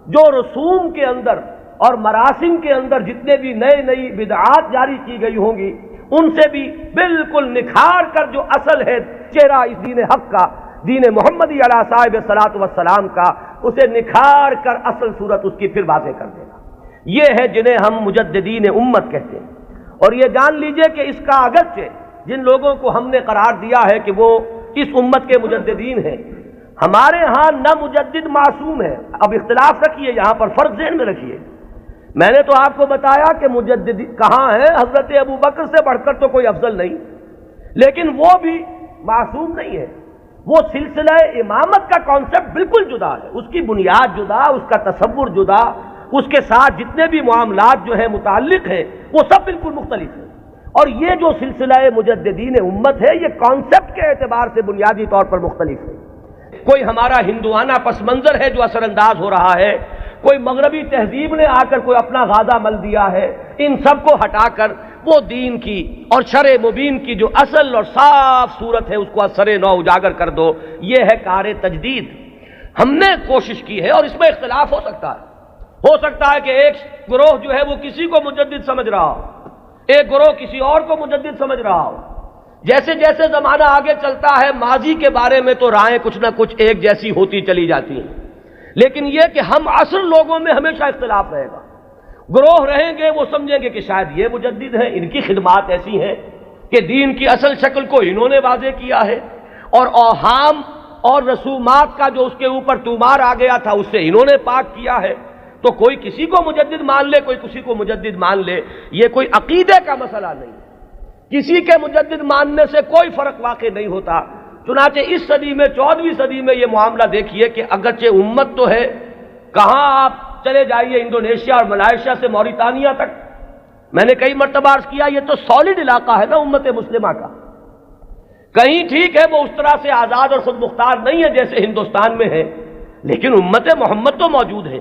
جو رسوم کے اندر اور مراسم کے اندر جتنے بھی نئی بدعات جاری کی گئی ہوں گی ان سے بھی بالکل نکھار کر جو اصل ہے چہرہ اس دین حق کا، دین محمدی علیہ صاحب صلاۃ والسلام کا، اسے نکھار کر اصل صورت اس کی پھر واضح کر دے گا۔ یہ ہے جنہیں ہم مجددین امت کہتے ہیں۔ اور یہ جان لیجئے کہ اس کا اگرچہ جن لوگوں کو ہم نے قرار دیا ہے کہ وہ اس امت کے مجددین ہیں، ہمارے ہاں نہ مجدد معصوم ہے، اب اختلاف رکھیے، یہاں پر فرق ذہن میں رکھیے۔ میں نے تو آپ کو بتایا کہ مجدد کہاں ہے، حضرت ابو بکر سے بڑھ کر تو کوئی افضل نہیں، لیکن وہ بھی معصوم نہیں ہے، وہ سلسلہ امامت کا کانسیپٹ بالکل جدا ہے، اس کی بنیاد جدا، اس کا تصور جدا، اس کے ساتھ جتنے بھی معاملات جو ہیں متعلق ہیں وہ سب بالکل مختلف ہیں۔ اور یہ جو سلسلہ مجددین امت ہے یہ کانسیپٹ کے اعتبار سے بنیادی طور پر مختلف ہے۔ کوئی ہمارا ہندوانہ پس منظر ہے جو اثر انداز ہو رہا ہے، کوئی مغربی تہذیب نے آ کر کوئی اپنا غازہ مل دیا ہے، ان سب کو ہٹا کر وہ دین کی اور شرع مبین کی جو اصل اور صاف صورت ہے اس کو اثر نو اجاگر کر دو، یہ ہے کار تجدید۔ ہم نے کوشش کی ہے اور اس میں اختلاف ہو سکتا ہے کہ ایک گروہ جو ہے وہ کسی کو مجدد سمجھ رہا ہو، ایک گروہ کسی اور کو مجدد سمجھ رہا ہو۔ جیسے جیسے زمانہ آگے چلتا ہے ماضی کے بارے میں تو رائیں کچھ نہ کچھ ایک جیسی ہوتی چلی جاتی ہیں، لیکن یہ کہ ہم عصر لوگوں میں ہمیشہ اختلاف رہے گا۔ گروہ رہیں گے وہ سمجھیں گے کہ شاید یہ مجدد ہیں، ان کی خدمات ایسی ہیں کہ دین کی اصل شکل کو انہوں نے واضح کیا ہے، اور اوہام اور رسومات کا جو اس کے اوپر طومار آ گیا تھا اس سے انہوں نے پاک کیا ہے۔ تو کوئی کسی کو مجدد مان لے، کوئی کسی کو مجدد مان لے، یہ کوئی عقیدے کا مسئلہ نہیں، کسی کے مجدد ماننے سے کوئی فرق واقع نہیں ہوتا۔ چنانچہ اس صدی میں، 14ویں صدی میں یہ معاملہ دیکھیے کہ اگرچہ امت تو ہے، کہاں آپ چلے جائیے انڈونیشیا اور ملائیشیا سے موریتانیہ تک، میں نے کئی مرتبہ عرض کیا یہ تو سالڈ علاقہ ہے نا امت مسلمہ کا۔ کہیں ٹھیک ہے وہ اس طرح سے آزاد اور خود مختار نہیں ہے جیسے ہندوستان میں ہے، لیکن امت محمد تو موجود ہے،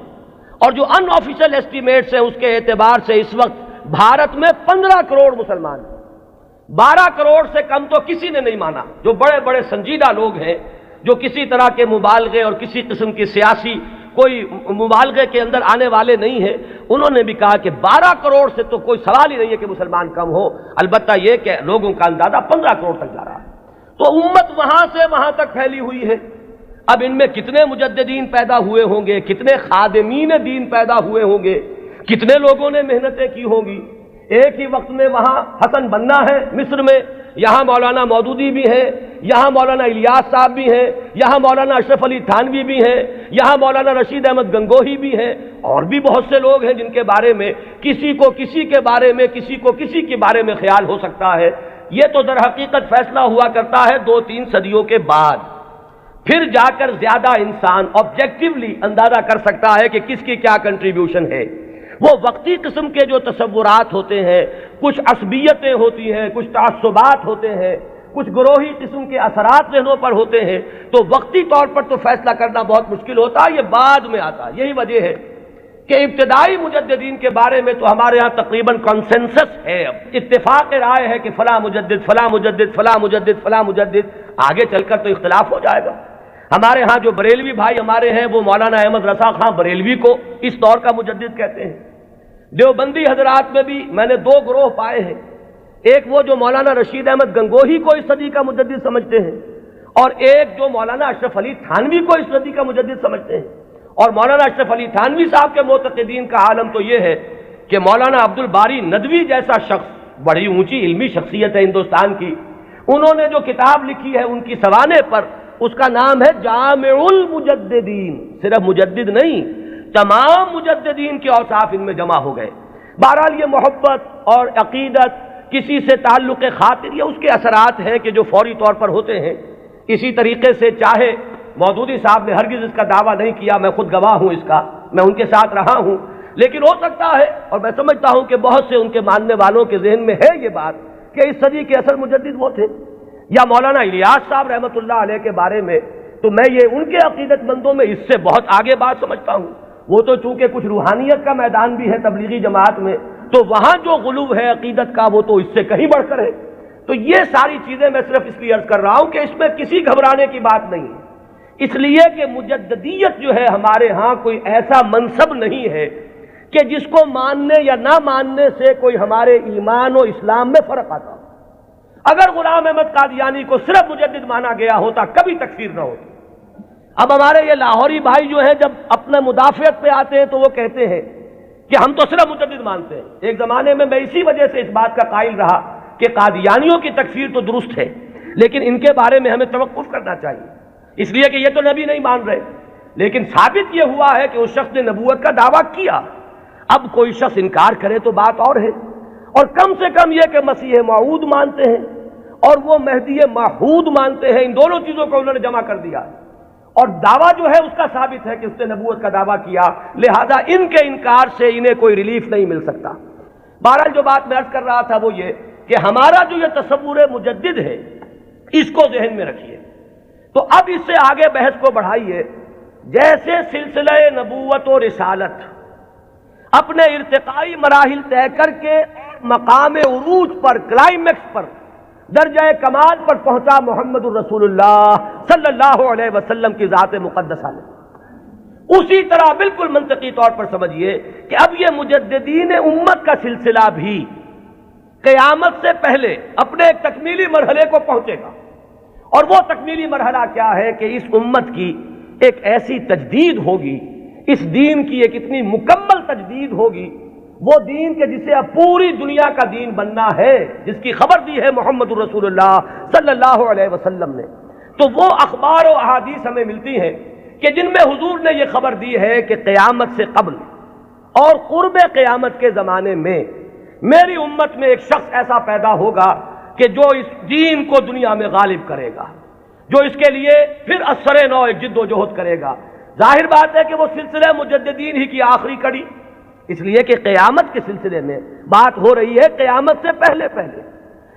اور جو ان آفیشل ایسٹیمیٹس ہیں اس کے اعتبار سے اس وقت بھارت میں 15 کروڑ مسلمان ہیں، 12 کروڑ سے کم تو کسی نے نہیں مانا۔ جو بڑے بڑے سنجیدہ لوگ ہیں، جو کسی طرح کے مبالغے اور کسی قسم کی سیاسی کوئی مبالغے کے اندر آنے والے نہیں ہیں، انہوں نے بھی کہا کہ 12 کروڑ سے تو کوئی سوال ہی نہیں ہے کہ مسلمان کم ہو، البتہ یہ کہ لوگوں کا اندازہ 15 کروڑ تک جا رہا ہے۔ تو امت وہاں سے وہاں تک پھیلی ہوئی ہے۔ اب ان میں کتنے مجددین پیدا ہوئے ہوں گے، کتنے خادمین دین پیدا ہوئے ہوں گے، کتنے لوگوں نے محنتیں کی ہوں گی۔ ایک ہی وقت میں وہاں حسن بنا ہے مصر میں، یہاں مولانا مودودی بھی ہیں، یہاں مولانا الیاس صاحب بھی ہیں، یہاں مولانا اشرف علی تھانوی بھی ہیں، یہاں مولانا رشید احمد گنگوہی بھی ہیں، اور بھی بہت سے لوگ ہیں جن کے بارے میں کسی کو کسی کے بارے میں، کسی کو کسی کے بارے میں خیال ہو سکتا ہے۔ یہ تو در حقیقت فیصلہ ہوا کرتا ہے 2-3 صدیوں کے بعد، پھر جا کر زیادہ انسان آبجیکٹیولی اندازہ کر سکتا ہے کہ کس کی کیا کنٹریبیوشن ہے۔ وہ وقتی قسم کے جو تصورات ہوتے ہیں، کچھ عصبیتیں ہوتی ہیں، کچھ تعصبات ہوتے ہیں، کچھ گروہی قسم کے اثرات ذہنوں پر ہوتے ہیں، تو وقتی طور پر تو فیصلہ کرنا بہت مشکل ہوتا ہے، یہ بعد میں آتا ہے۔ یہی وجہ ہے کہ ابتدائی مجددین کے بارے میں تو ہمارے ہاں تقریباً کنسنسس ہے، اتفاق رائے ہے کہ فلاں مجدد فلاں مجدد فلاں مجدد فلاں مجدد، آگے چل کر تو اختلاف ہو جائے گا۔ ہمارے ہاں جو بریلوی بھائی ہمارے ہیں وہ مولانا احمد رضا خان بریلوی کو اس دور کا مجدد کہتے ہیں۔ دیوبندی حضرات میں بھی میں نے 2 گروہ پائے ہیں، ایک وہ جو مولانا رشید احمد گنگوہی کو اس صدی کا مجدد سمجھتے ہیں، اور ایک جو مولانا اشرف علی تھانوی کو اس صدی کا مجدد سمجھتے ہیں۔ اور مولانا اشرف علی تھانوی صاحب کے معتقدین کا عالم تو یہ ہے کہ مولانا عبد الباری ندوی جیسا شخص، بڑی اونچی علمی شخصیت ہے ہندوستان کی، انہوں نے جو کتاب لکھی ہے ان کی سوانح پر، اس کا نام ہے جامع المجددین، صرف مجدد نہیں، تمام مجددین کے اوصاف ان میں جمع ہو گئے۔ بہرحال یہ محبت اور عقیدت، کسی سے تعلق خاطر، یہ اس کے اثرات ہیں کہ جو فوری طور پر ہوتے ہیں۔ اسی طریقے سے چاہے مودودی صاحب نے ہرگز اس کا دعویٰ نہیں کیا، میں خود گواہ ہوں اس کا، میں ان کے ساتھ رہا ہوں، لیکن ہو سکتا ہے اور میں سمجھتا ہوں کہ بہت سے ان کے ماننے والوں کے ذہن میں ہے یہ بات کہ اس صدی کے اصل مجدد وہ تھے۔ یا مولانا الیاس صاحب رحمۃ اللہ علیہ کے بارے میں تو میں یہ ان کے عقیدت مندوں میں اس سے بہت آگے بات سمجھتا ہوں۔ وہ تو چونکہ کچھ روحانیت کا میدان بھی ہے تبلیغی جماعت میں، تو وہاں جو غلو ہے عقیدت کا وہ تو اس سے کہیں بڑھ کر ہے۔ تو یہ ساری چیزیں میں صرف اس لیے عرض کر رہا ہوں کہ اس میں کسی گھبرانے کی بات نہیں ہے، اس لیے کہ مجددیت جو ہے ہمارے ہاں کوئی ایسا منصب نہیں ہے کہ جس کو ماننے یا نہ ماننے سے کوئی ہمارے ایمان و اسلام میں فرق آتا۔ اگر غلام احمد قادیانی کو صرف مجدد مانا گیا ہوتا کبھی تکفیر نہ ہوتی۔ اب ہمارے یہ لاہوری بھائی جو ہیں جب اپنے مدافعت پہ آتے ہیں تو وہ کہتے ہیں کہ ہم تو صرف مجدد مانتے ہیں۔ ایک زمانے میں اسی وجہ سے اس بات کا قائل رہا کہ قادیانیوں کی تکفیر تو درست ہے، لیکن ان کے بارے میں ہمیں توقف کرنا چاہیے، اس لیے کہ یہ تو نبی نہیں مان رہے۔ لیکن ثابت یہ ہوا ہے کہ اس شخص نے نبوت کا دعویٰ کیا۔ اب کوئی شخص انکار کرے تو بات اور ہے، اور کم سے کم یہ کہ مسیح موعود مانتے ہیں اور وہ مہدی موعود مانتے ہیں، ان دونوں چیزوں کو انہوں نے جمع کر دیا، اور دعویٰ جو ہے اس کا ثابت ہے کہ اس نے نبوت کا دعویٰ کیا، لہذا ان کے انکار سے انہیں کوئی ریلیف نہیں مل سکتا۔ بہرحال جو بات میں عرض کر رہا تھا وہ یہ کہ ہمارا جو یہ تصور مجدد ہے اس کو ذہن میں رکھیے۔ تو اب اس سے آگے بحث کو بڑھائیے، جیسے سلسلہ نبوت و رسالت اپنے ارتقائی مراحل طے کر کے مقام عروج پر، کلائمیکس پر، درجہ کمال پر پہنچا محمد الرسول اللہ صلی اللہ علیہ وسلم کی ذات مقدسہ نے، اسی طرح بالکل منطقی طور پر سمجھیے کہ اب یہ مجددین امت کا سلسلہ بھی قیامت سے پہلے اپنے ایک تکمیلی مرحلے کو پہنچے گا، اور وہ تکمیلی مرحلہ کیا ہے کہ اس امت کی ایک ایسی تجدید ہوگی، اس دین کی ایک اتنی مکمل تجدید ہوگی وہ دین کے جسے اب پوری دنیا کا دین بننا ہے، جس کی خبر دی ہے محمد رسول اللہ صلی اللہ علیہ وسلم نے، تو وہ اخبار و احادیث ہمیں ملتی ہیں کہ جن میں حضور نے یہ خبر دی ہے کہ قیامت سے قبل اور قرب قیامت کے زمانے میں میری امت میں ایک شخص ایسا پیدا ہوگا کہ جو اس دین کو دنیا میں غالب کرے گا، جو اس کے لیے پھر اثر نو ایک جد و جہد کرے گا۔ ظاہر بات ہے کہ وہ سلسلہ مجددین ہی کی آخری کڑی، اس لیے کہ قیامت کے سلسلے میں بات ہو رہی ہے، قیامت سے پہلے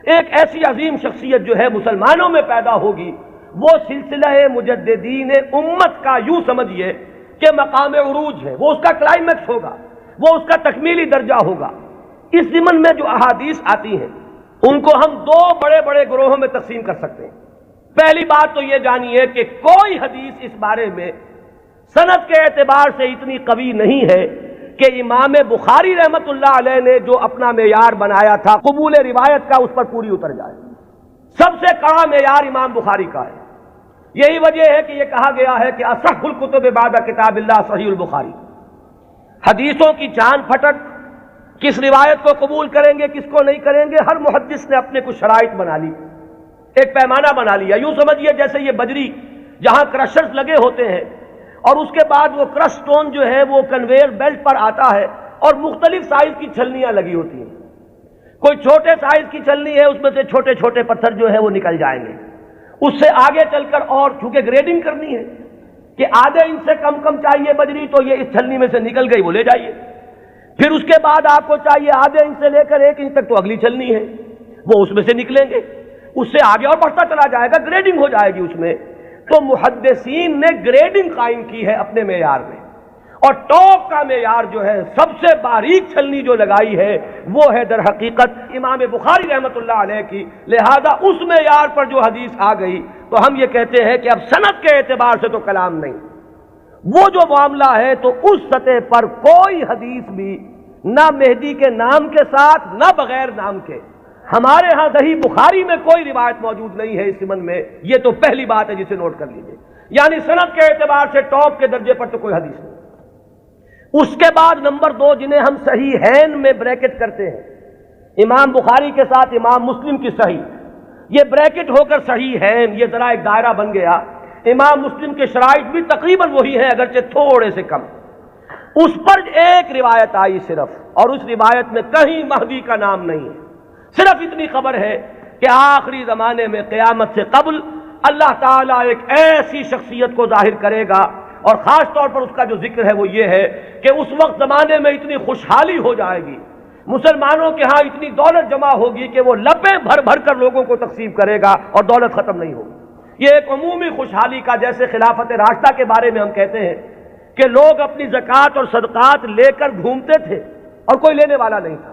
ایک ایسی عظیم شخصیت جو ہے مسلمانوں میں پیدا ہوگی، وہ سلسلہ مجددین امت کا یوں سمجھیے کہ مقام عروج ہے، وہ اس کا کلائمیکس ہوگا، وہ اس کا تکمیلی درجہ ہوگا۔ اس ضمن میں جو احادیث آتی ہیں ان کو ہم دو بڑے بڑے گروہوں میں تقسیم کر سکتے ہیں۔ پہلی بات تو یہ جانیے کہ کوئی حدیث اس بارے میں سند کے اعتبار سے اتنی قوی نہیں ہے کہ امام بخاری رحمت اللہ علیہ نے جو اپنا معیار بنایا تھا قبول روایت کا، اس پر پوری اتر جائے۔ سب سے کڑا معیار امام بخاری کا ہے۔ یہی وجہ ہے کہ یہ کہا گیا ہے کہ اصح الکتب بعد کتاب اللہ صحیح البخاری۔ حدیثوں کی چاند پھٹک، کس روایت کو قبول کریں گے کس کو نہیں کریں گے، ہر محدث نے اپنے کچھ شرائط بنا لی، ایک پیمانہ بنا لیا۔ یوں سمجھیے جیسے یہ بجری جہاں کرشرز لگے ہوتے ہیں اور اس کے بعد وہ کرش سٹون جو ہے وہ کنویئر بیلٹ پر آتا ہے اور مختلف سائز کی چھلنیاں لگی ہوتی ہیں۔ کوئی چھوٹے سائز کی چھلنی ہے، اس میں سے چھوٹے چھوٹے پتھر جو ہے وہ نکل جائیں گے، اس سے آگے چل کر اور چونکہ گریڈنگ کرنی ہے کہ آدھے انچ سے کم چاہیے بجری تو یہ اس چھلنی میں سے نکل گئی، وہ لے جائیے۔ پھر اس کے بعد آپ کو چاہیے آدھے انچ سے لے کر 1 انچ تک تو اگلی چھلنی ہے، وہ اس میں سے نکلیں گے، اس سے آگے اور بڑھتا چلا جائے گا، گریڈنگ ہو جائے گی اس میں۔ تو محدثین نے گریڈنگ قائم کی ہے اپنے معیار میں، اور ٹاپ کا معیار جو ہے سب سے باریک چھلنی جو لگائی ہے وہ ہے در حقیقت امام بخاری رحمت اللہ علیہ کی۔ لہذا اس معیار پر جو حدیث آ گئی تو ہم یہ کہتے ہیں کہ اب سند کے اعتبار سے تو کلام نہیں، وہ جو معاملہ ہے تو اس سطح پر کوئی حدیث بھی نہ مہدی کے نام کے ساتھ نہ بغیر نام کے ہمارے ہاں صحیح بخاری میں کوئی روایت موجود نہیں ہے اس ضمن میں۔ یہ تو پہلی بات ہے جسے نوٹ کر لیجیے، یعنی سند کے اعتبار سے ٹاپ کے درجے پر تو کوئی حدیث نہیں۔ اس کے بعد نمبر 2 جنہیں ہم صحیحین میں بریکٹ کرتے ہیں، امام بخاری کے ساتھ امام مسلم کی صحیح، یہ بریکٹ ہو کر صحیحین، یہ ذرا ایک دائرہ بن گیا۔ امام مسلم کے شرائط بھی تقریباً وہی ہیں اگرچہ تھوڑے سے کم۔ اس پر ایک روایت آئی صرف، اور اس روایت میں کہیں مہدی کا نام نہیں ہے، صرف اتنی خبر ہے کہ آخری زمانے میں قیامت سے قبل اللہ تعالیٰ ایک ایسی شخصیت کو ظاہر کرے گا، اور خاص طور پر اس کا جو ذکر ہے وہ یہ ہے کہ اس وقت زمانے میں اتنی خوشحالی ہو جائے گی، مسلمانوں کے ہاں اتنی دولت جمع ہوگی کہ وہ لپیں بھر بھر کر لوگوں کو تقسیم کرے گا اور دولت ختم نہیں ہوگی۔ یہ ایک عمومی خوشحالی کا، جیسے خلافت راشدہ کے بارے میں ہم کہتے ہیں کہ لوگ اپنی زکوٰۃ اور صدقات لے کر گھومتے تھے اور کوئی لینے والا نہیں تھا،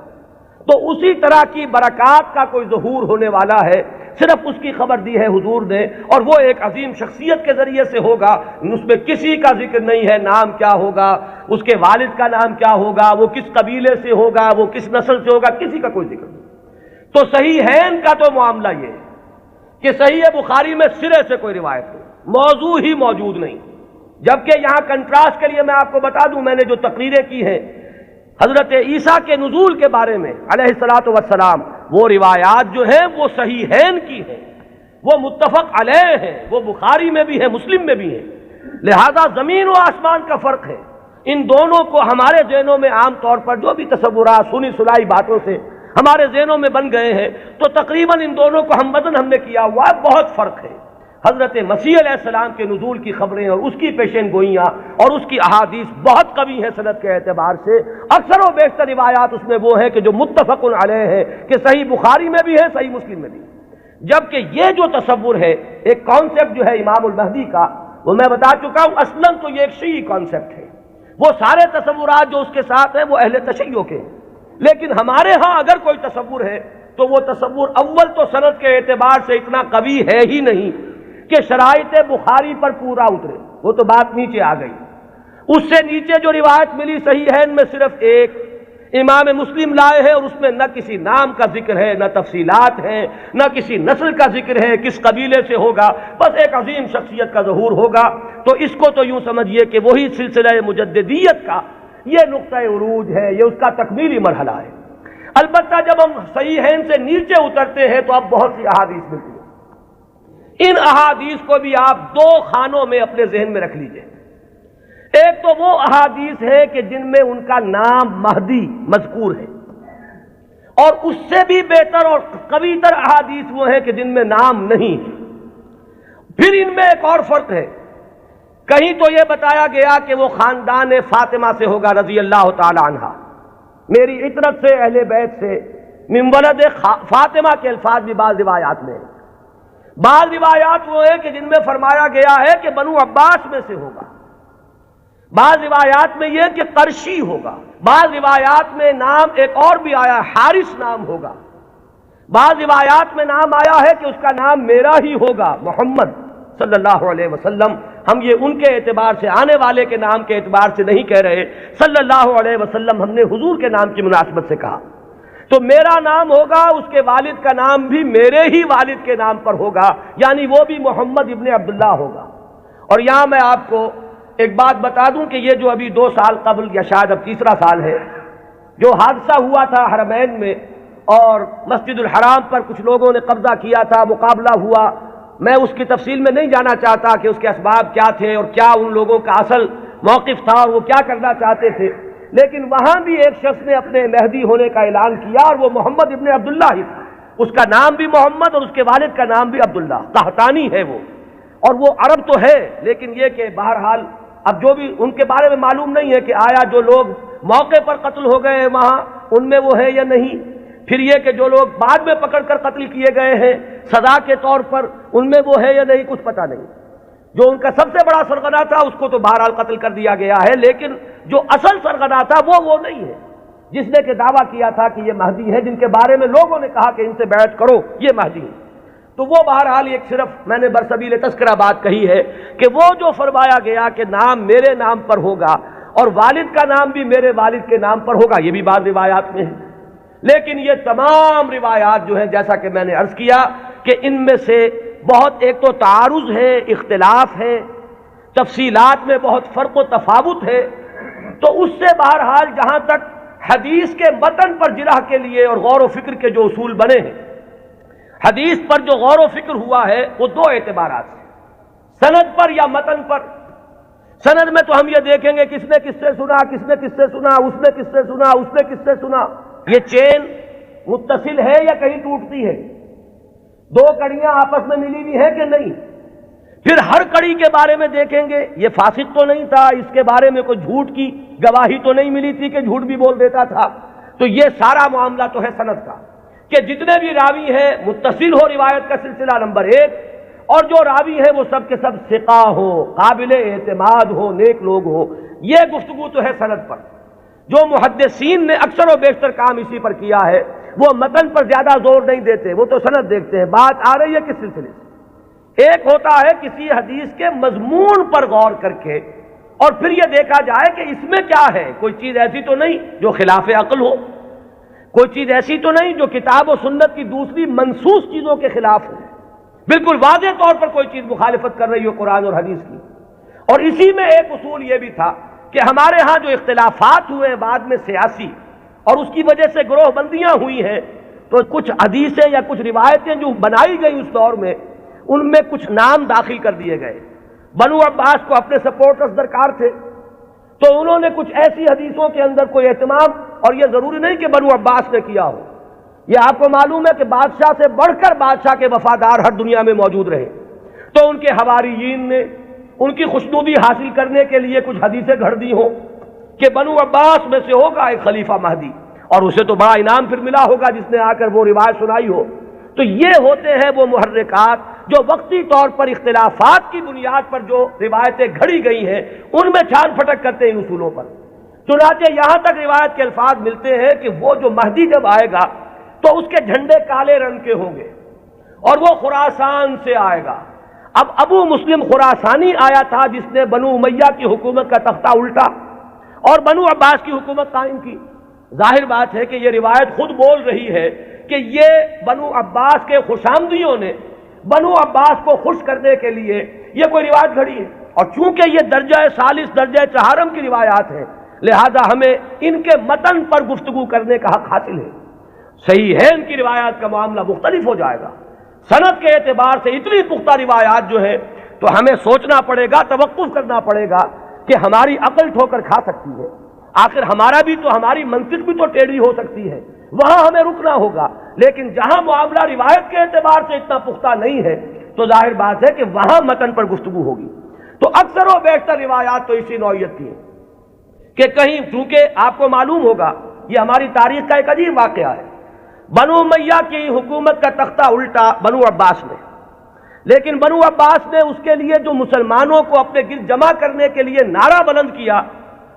تو اسی طرح کی برکات کا کوئی ظہور ہونے والا ہے، صرف اس کی خبر دی ہے حضور نے، اور وہ ایک عظیم شخصیت کے ذریعے سے ہوگا۔ اس میں کسی کا ذکر نہیں ہے، نام کیا ہوگا، اس کے والد کا نام کیا ہوگا، وہ کس قبیلے سے ہوگا، وہ کس نسل سے ہوگا، کسی کا کوئی ذکر نہیں۔ تو صحیحین کا تو معاملہ یہ ہے کہ صحیح بخاری میں سرے سے کوئی روایت نہیں، موضوع ہی موجود نہیں۔ جبکہ یہاں کنٹراسٹ کے لیے میں آپ کو بتا دوں، میں نے جو تقریریں کی ہیں حضرت عیسیٰ کے نزول کے بارے میں علیہ الصلاۃ والسلام، وہ روایات جو ہیں وہ صحیحین کی ہیں، وہ متفق علیہ ہیں، وہ بخاری میں بھی ہے مسلم میں بھی ہے۔ لہذا زمین و آسمان کا فرق ہے۔ ان دونوں کو ہمارے ذہنوں میں عام طور پر جو بھی تصورات سنی سنائی باتوں سے ہمارے ذہنوں میں بن گئے ہیں، تو تقریباً ان دونوں کو ہم وزن ہم نے کیا ہوا ہے، بہت فرق ہے۔ حضرت مسیح علیہ السلام کے نزول کی خبریں اور اس کی پیشین گوئیاں اور اس کی احادیث بہت قوی ہیں سند کے اعتبار سے۔ اکثر و بیشتر روایات اس میں وہ ہیں کہ جو متفق علیہ ہے، کہ صحیح بخاری میں بھی ہے، صحیح مسلم میں بھی ہے۔ جبکہ یہ جو تصور ہے، ایک کانسیپٹ جو ہے امام المہدی کا، وہ میں بتا چکا ہوں اصلاً تو یہ ایک شیعی کانسیپٹ ہے۔ وہ سارے تصورات جو اس کے ساتھ ہیں وہ اہل تشیع کے ہیں، لیکن ہمارے ہاں اگر کوئی تصور ہے تو وہ تصور اول تو سند کے اعتبار سے اتنا قوی ہے ہی نہیں کہ شرائط بخاری پر پورا اترے، وہ تو بات نیچے آ گئی۔ اس سے نیچے جو روایت ملی صحیحین میں صرف ایک امام مسلم لائے ہیں، اور اس میں نہ کسی نام کا ذکر ہے، نہ تفصیلات ہیں، نہ کسی نسل کا ذکر ہے، کس قبیلے سے ہوگا، بس ایک عظیم شخصیت کا ظہور ہوگا۔ تو اس کو تو یوں سمجھیے کہ وہی سلسلہ مجددیت کا یہ نقطۂ عروج ہے، یہ اس کا تکمیلی مرحلہ ہے۔ البتہ جب ہم صحیحین سے نیچے اترتے ہیں تو اب بہت سی احادیث ملتی ہیں۔ ان احادیث کو بھی آپ دو خانوں میں اپنے ذہن میں رکھ لیجئے۔ ایک تو وہ احادیث ہے کہ جن میں ان کا نام مہدی مذکور ہے، اور اس سے بھی بہتر اور قوی تر احادیث وہ ہیں کہ جن میں نام نہیں ہے۔ پھر ان میں ایک اور فرق ہے، کہیں تو یہ بتایا گیا کہ وہ خاندان فاطمہ سے ہوگا رضی اللہ تعالی عنہ، میری عطرت سے، اہل بیت سے، من ولد فاطمہ کے الفاظ بھی بعض روایات میں ہیں۔ بعض روایات وہ ہیں کہ جن میں فرمایا گیا ہے کہ بنو عباس میں سے ہوگا، بعض روایات میں یہ کہ قرشی ہوگا، بعض روایات میں نام ایک اور بھی آیا ہے، حارث نام ہوگا، بعض روایات میں نام آیا ہے کہ اس کا نام میرا ہی ہوگا، محمد صلی اللہ علیہ وسلم۔ ہم یہ ان کے اعتبار سے، آنے والے کے نام کے اعتبار سے نہیں کہہ رہے، صلی اللہ علیہ وسلم ہم نے حضور کے نام کی مناسبت سے کہا۔ تو میرا نام ہوگا، اس کے والد کا نام بھی میرے ہی والد کے نام پر ہوگا، یعنی وہ بھی محمد ابن عبداللہ ہوگا۔ اور یہاں میں آپ کو ایک بات بتا دوں کہ یہ جو ابھی 2 سال قبل یا شاید اب تیسرا سال ہے، جو حادثہ ہوا تھا حرمین میں اور مسجد الحرام پر کچھ لوگوں نے قبضہ کیا تھا، مقابلہ ہوا، میں اس کی تفصیل میں نہیں جانا چاہتا کہ اس کے اسباب کیا تھے اور کیا ان لوگوں کا اصل موقف تھا اور وہ کیا کرنا چاہتے تھے، لیکن وہاں بھی ایک شخص نے اپنے مہدی ہونے کا اعلان کیا اور وہ محمد ابن عبداللہ ہی تھا۔ اس کا نام بھی محمد اور اس کے والد کا نام بھی عبداللہ، قحطانی ہے وہ، اور وہ عرب تو ہے، لیکن یہ کہ بہرحال اب جو بھی ان کے بارے میں معلوم نہیں ہے کہ آیا جو لوگ موقع پر قتل ہو گئے ہیں وہاں ان میں وہ ہے یا نہیں، پھر یہ کہ جو لوگ بعد میں پکڑ کر قتل کیے گئے ہیں سزا کے طور پر ان میں وہ ہے یا نہیں، کچھ پتہ نہیں۔ جو ان کا سب سے بڑا سرغنہ تھا اس کو تو بہرحال قتل کر دیا گیا ہے، لیکن جو اصل سرغنہ تھا وہ نہیں ہے، جس نے کہ دعویٰ کیا تھا کہ یہ مہدی ہے، جن کے بارے میں لوگوں نے کہا کہ ان سے بیعت کرو، یہ مہدی ہے۔ تو وہ بہرحال ایک صرف میں نے برسبیل تذکرہ بات کہی ہے کہ وہ جو فرمایا گیا کہ نام میرے نام پر ہوگا اور والد کا نام بھی میرے والد کے نام پر ہوگا، یہ بھی بعض روایات میں ہے، لیکن یہ تمام روایات جو ہیں جیسا کہ میں نے عرض کیا کہ ان میں سے بہت ایک تو تعارض ہے، اختلاف ہے، تفصیلات میں بہت فرق و تفاوت ہے، تو اس سے بہرحال جہاں تک حدیث کے متن پر جرح کے لیے اور غور و فکر کے جو اصول بنے ہیں، حدیث پر جو غور و فکر ہوا ہے وہ 2 اعتبارات ہیں، سند پر یا متن پر۔ سند میں تو ہم یہ دیکھیں گے کس نے کس سے سنا، کس نے کس سے سنا، اس نے کس سے سنا، اس نے کس سے سنا، یہ چین متصل ہے یا کہیں ٹوٹتی ہے، 2 کڑیاں آپس میں ملی ہوئی ہیں کہ نہیں۔ پھر ہر کڑی کے بارے میں دیکھیں گے یہ فاسق تو نہیں تھا، اس کے بارے میں کوئی جھوٹ کی گواہی تو نہیں ملی تھی کہ جھوٹ بھی بول دیتا تھا۔ تو یہ سارا معاملہ تو ہے سند کا کہ جتنے بھی راوی ہیں متصل ہو روایت کا سلسلہ نمبر 1، اور جو راوی ہیں وہ سب کے سب ثقہ ہو، قابل اعتماد ہو، نیک لوگ ہو، یہ گفتگو تو ہے سند پر۔ جو محدثین نے اکثر و بیشتر کام اسی پر کیا ہے، وہ متن پر زیادہ زور نہیں دیتے، وہ تو سند دیکھتے ہیں۔ بات آ رہی ہے کس سلسلے سے؟ ایک ہوتا ہے کسی حدیث کے مضمون پر غور کر کے اور پھر یہ دیکھا جائے کہ اس میں کیا ہے، کوئی چیز ایسی تو نہیں جو خلاف عقل ہو، کوئی چیز ایسی تو نہیں جو کتاب و سنت کی دوسری منسوخ چیزوں کے خلاف ہو، بالکل واضح طور پر کوئی چیز مخالفت کر رہی ہو قرآن اور حدیث کی۔ اور اسی میں ایک اصول یہ بھی تھا کہ ہمارے ہاں جو اختلافات ہوئے بعد میں سیاسی اور اس کی وجہ سے گروہ بندیاں ہوئی ہیں، تو کچھ حدیثیں یا کچھ روایتیں جو بنائی گئی اس دور میں، ان میں کچھ نام داخل کر دیے گئے۔ بنو عباس کو اپنے سپورٹرز درکار تھے، تو انہوں نے کچھ ایسی حدیثوں کے اندر کوئی اہتمام، اور یہ ضروری نہیں کہ بنو عباس نے کیا ہو، یہ آپ کو معلوم ہے کہ بادشاہ سے بڑھ کر بادشاہ کے وفادار ہر دنیا میں موجود رہے، تو ان کے حواریین نے ان کی خوشنودی حاصل کرنے کے لیے کچھ حدیثیں گھڑ دی ہوں کہ بنو عباس میں سے ہوگا ایک خلیفہ مہدی، اور اسے تو بڑا انعام پھر ملا ہوگا جس نے آ کر وہ روایت سنائی ہو۔ تو یہ ہوتے ہیں وہ محرکات جو وقتی طور پر اختلافات کی بنیاد پر جو روایتیں گھڑی گئی ہیں ان میں چھان پھٹک کرتے ہیں ان اصولوں پر۔ چنانچہ یہاں تک روایت کے الفاظ ملتے ہیں کہ وہ جو مہدی جب آئے گا تو اس کے جھنڈے کالے رنگ کے ہوں گے اور وہ خراسان سے آئے گا۔ اب ابو مسلم خراسانی آیا تھا جس نے بنو امیہ کی حکومت کا تختہ الٹا اور بنو عباس کی حکومت قائم کی۔ ظاہر بات ہے کہ یہ روایت خود بول رہی ہے کہ یہ بنو عباس کے خوشامدیوں نے بنو عباس کو خوش کرنے کے لیے یہ کوئی روایت گھڑی ہے، اور چونکہ یہ درجہ ثالث درجہ چہارم کی روایات ہیں، لہذا ہمیں ان کے متن پر گفتگو کرنے کا حق حاصل ہے۔ صحیح ہے ان کی روایات کا معاملہ مختلف ہو جائے گا، سند کے اعتبار سے اتنی پختہ روایات جو ہے تو ہمیں سوچنا پڑے گا، توقف کرنا پڑے گا کہ ہماری عقل ٹھوکر کھا سکتی ہے، آخر ہمارا بھی تو ہماری منطق بھی تو ٹیڑھی ہو سکتی ہے، وہاں ہمیں رکنا ہوگا۔ لیکن جہاں معاملہ روایت کے اعتبار سے اتنا پختہ نہیں ہے تو ظاہر بات ہے کہ وہاں متن پر گفتگو ہوگی۔ تو اکثر و بیشتر روایات تو اسی نوعیت کی ہیں کہ کہیں، چونکہ آپ کو معلوم ہوگا یہ ہماری تاریخ کا ایک عجیب واقعہ ہے، بنو امیہ کی حکومت کا تختہ الٹا بنو عباس نے، لیکن بنو عباس نے اس کے لیے جو مسلمانوں کو اپنے گرد جمع کرنے کے لیے نعرہ بلند کیا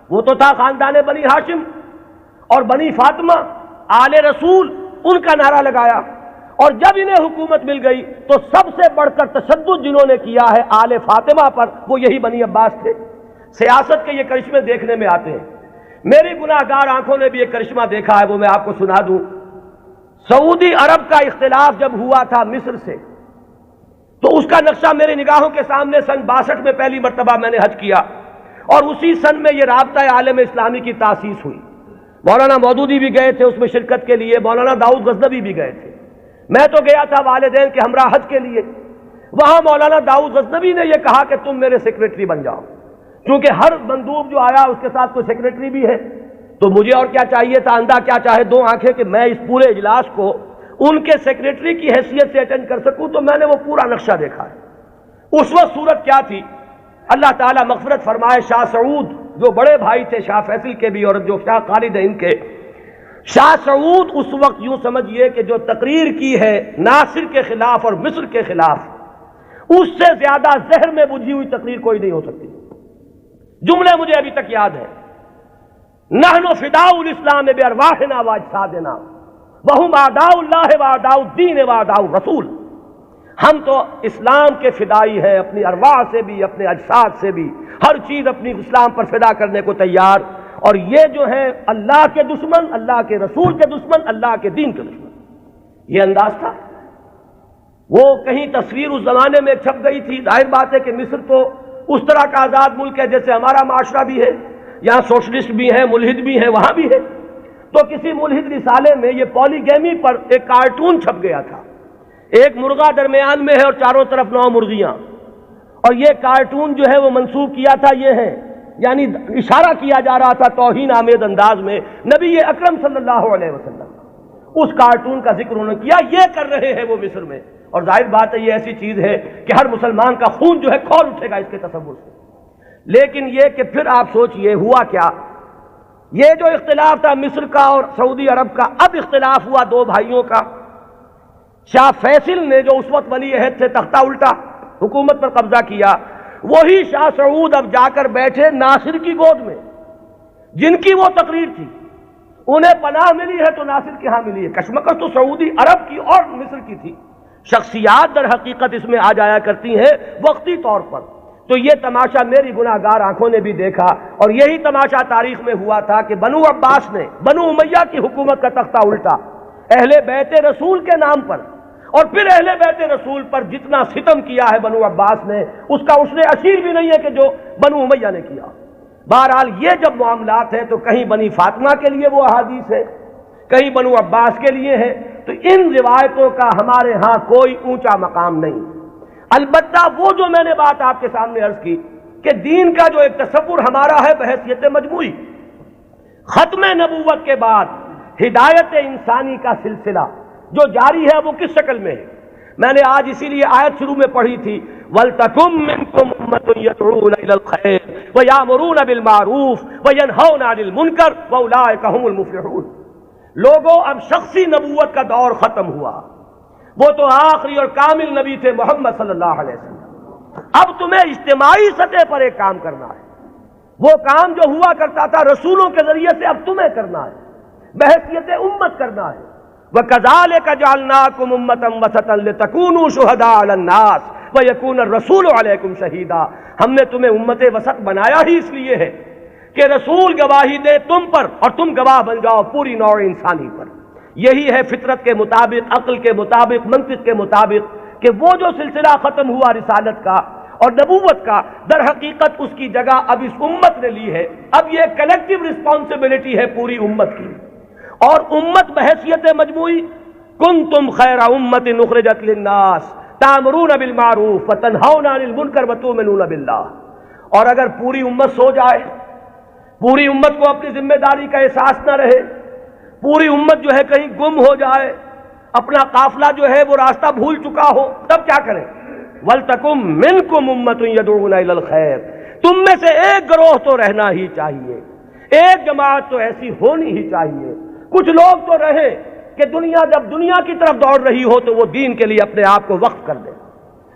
وہ تو تھا خاندان بنی ہاشم اور بنی فاطمہ آل رسول، ان کا نعرہ لگایا، اور جب انہیں حکومت مل گئی تو سب سے بڑھ کر تشدد جنہوں نے کیا ہے آل فاطمہ پر وہ یہی بنی عباس تھے۔ سیاست کے یہ کرشمے دیکھنے میں آتے ہیں، میری گناہ گار آنکھوں نے بھی ایک کرشمہ دیکھا ہے، وہ میں آپ کو سنا دوں۔ سعودی عرب کا اختلاف جب ہوا تھا مصر سے تو اس کا نقشہ میری نگاہوں کے سامنے سن 62 میں پہلی مرتبہ میں نے حج کیا، اور اسی سن میں یہ رابطہ عالم اسلامی کی تاسیس ہوئی۔ مولانا مودودی بھی گئے تھے اس میں شرکت کے لیے، مولانا داؤد غزنوی بھی گئے تھے، میں تو گیا تھا والدین کے ہمراہ حج کے لیے۔ وہاں مولانا داؤد غزنوی نے یہ کہا کہ تم میرے سیکریٹری بن جاؤ، کیونکہ ہر مندوب جو آیا اس کے ساتھ کوئی سیکریٹری بھی ہے، تو مجھے اور کیا چاہیے تھا، اندھا کیا چاہے دو آنکھیں، کہ میں اس پورے اجلاس کو ان کے سیکریٹری کی حیثیت سے اٹینڈ کر سکوں۔ تو میں نے وہ پورا نقشہ دیکھا ہے۔ اس وقت صورت کیا تھی، اللہ تعالیٰ مغفرت فرمائے، شاہ سعود جو بڑے بھائی تھے شاہ فیصل کے بھی اور جو شاہ خالد ہیں ان کے، شاہ سعود اس وقت یوں سمجھئے کہ جو تقریر کی ہے ناصر کے خلاف اور مصر کے خلاف، اس سے زیادہ زہر میں بجھی ہوئی تقریر کوئی نہیں ہو سکتی۔ جملے مجھے ابھی تک یاد ہے، نحن فداء الاسلام بارواحنا واجسادنا وهم اعداء اللہ واعداء الدین واعداء الرسول، ہم تو اسلام کے فدائی ہیں، اپنی ارواح سے بھی اپنے اجساد سے بھی، ہر چیز اپنی اسلام پر فدا کرنے کو تیار، اور یہ جو ہے اللہ کے دشمن، اللہ کے رسول کے دشمن، اللہ کے دین کے دشمن، یہ انداز تھا۔ وہ کہیں تصویر اس زمانے میں چھپ گئی تھی، ظاہر بات ہے کہ مصر تو اس طرح کا آزاد ملک ہے جیسے ہمارا معاشرہ بھی ہے، یہاں سوشلسٹ بھی ہیں، ملحد بھی ہیں، وہاں بھی ہے۔ تو کسی ملحد رسالے میں یہ پولیگیمی پر ایک کارٹون چھپ گیا تھا، ایک مرغا درمیان میں ہے اور چاروں طرف 9 مرغیاں، اور یہ کارٹون جو ہے وہ منسوب کیا تھا، یہ ہے یعنی اشارہ کیا جا رہا تھا توہین آمیز انداز میں نبی اکرم صلی اللہ علیہ وسلم۔ اس کارٹون کا ذکر انہوں نے کیا، یہ کر رہے ہیں وہ مصر میں، اور ظاہر بات ہے یہ ایسی چیز ہے کہ ہر مسلمان کا خون جو ہے کھول اٹھے گا اس کے تصور سے۔ لیکن یہ کہ پھر آپ سوچئے ہوا کیا، یہ جو اختلاف تھا مصر کا اور سعودی عرب کا، اب اختلاف ہوا 2 بھائیوں کا۔ شاہ فیصل نے جو اس وقت ولی عہد سے تختہ الٹا، حکومت پر قبضہ کیا، وہی شاہ سعود اب جا کر بیٹھے ناصر کی گود میں، جن کی وہ تقریر تھی، انہیں پناہ ملی ہے تو ناصر کے ہاں ملی ہے۔ کشمکش تو سعودی عرب کی اور مصر کی تھی، شخصیات در حقیقت اس میں آ جایا کرتی ہیں وقتی طور پر۔ تو یہ تماشا میری گناہ گار آنکھوں نے بھی دیکھا، اور یہی تماشا تاریخ میں ہوا تھا کہ بنو عباس نے بنو امیہ کی حکومت کا تختہ الٹا اہل بیت رسول کے نام پر، اور پھر اہل بیت رسول پر جتنا ستم کیا ہے بنو عباس نے، اس کا اس نے اشیر بھی نہیں ہے کہ جو بنو امیہ نے کیا۔ بہرحال یہ جب معاملات ہیں تو کہیں بنی فاطمہ کے لیے وہ احادیث ہے، کہیں بنو عباس کے لیے ہے، تو ان روایتوں کا ہمارے ہاں کوئی اونچا مقام نہیں۔ البتہ وہ جو میں نے بات آپ کے سامنے عرض کی کہ دین کا جو ایک تصور ہمارا ہے بحیثیت مجموعی، ختم نبوت کے بعد ہدایت انسانی کا سلسلہ جو جاری ہے وہ کس شکل میں ہے؟ میں نے آج اسی لیے آیت شروع میں پڑھی تھی، وَلْتَكُن مِّنكُمْ أُمَّةٌ يَدْعُونَ إِلَى الْخَيْرِ وَيَأْمُرُونَ بِالْمَعْرُوفِ وَيَنْهَوْنَ عَنِ الْمُنكَرِ وَأُولَٰئِكَ هُمُ الْمُفْلِحُونَ۔ لوگوں اب شخصی نبوت کا دور ختم ہوا، وہ تو آخری اور کامل نبی تھے محمد صلی اللہ علیہ وسلم۔ اب تمہیں اجتماعی سطح پر ایک کام کرنا ہے، وہ کام جو ہوا کرتا تھا رسولوں کے ذریعے سے اب تمہیں کرنا ہے، بحیثیت امت کرنا ہے۔ وَكَذَلِكَ جَعَلْنَاكُمْ أُمَّةً وَسَطًا لِتَكُونُوا شُهَدَاءَ عَلَى النَّاسِ وَيَكُونَ الرَّسُولُ عَلَيْكُمْ شَهِيدًا۔ ہم نے تمہیں امت وسط بنایا ہی اس لیے ہے کہ رسول گواہی دے تم پر اور تم گواہ بن جاؤ پوری نوع انسانی پر۔ یہی ہے فطرت کے مطابق، عقل کے مطابق، منطق کے مطابق کہ وہ جو سلسلہ ختم ہوا رسالت کا اور نبوت کا در حقیقت اس کی جگہ اب اس امت نے لی ہے۔ اب یہ کلیکٹیو رسپانسبلٹی ہے پوری امت کی، اور امت بحیثیت مجموعی کنتم خیر امت اخرجت للناس تأمرون بالمعروف وتنہون عن المنکر وتؤمنون باللہ۔ اور اگر پوری امت سو جائے، پوری امت کو اپنی ذمہ داری کا احساس نہ رہے، پوری امت جو ہے کہیں گم ہو جائے، اپنا قافلہ جو ہے وہ راستہ بھول چکا ہو، تب کیا کریں؟ وَلْتَكُن مِّنكُمْ أُمَّةٌ يَدْعُونَ إِلَى الْخَيْرِ، تم میں سے ایک گروہ تو رہنا ہی چاہیے، ایک جماعت تو ایسی ہونی ہی چاہیے، کچھ لوگ تو رہیں کہ دنیا جب دنیا کی طرف دوڑ رہی ہو تو وہ دین کے لیے اپنے آپ کو وقف کر دیں،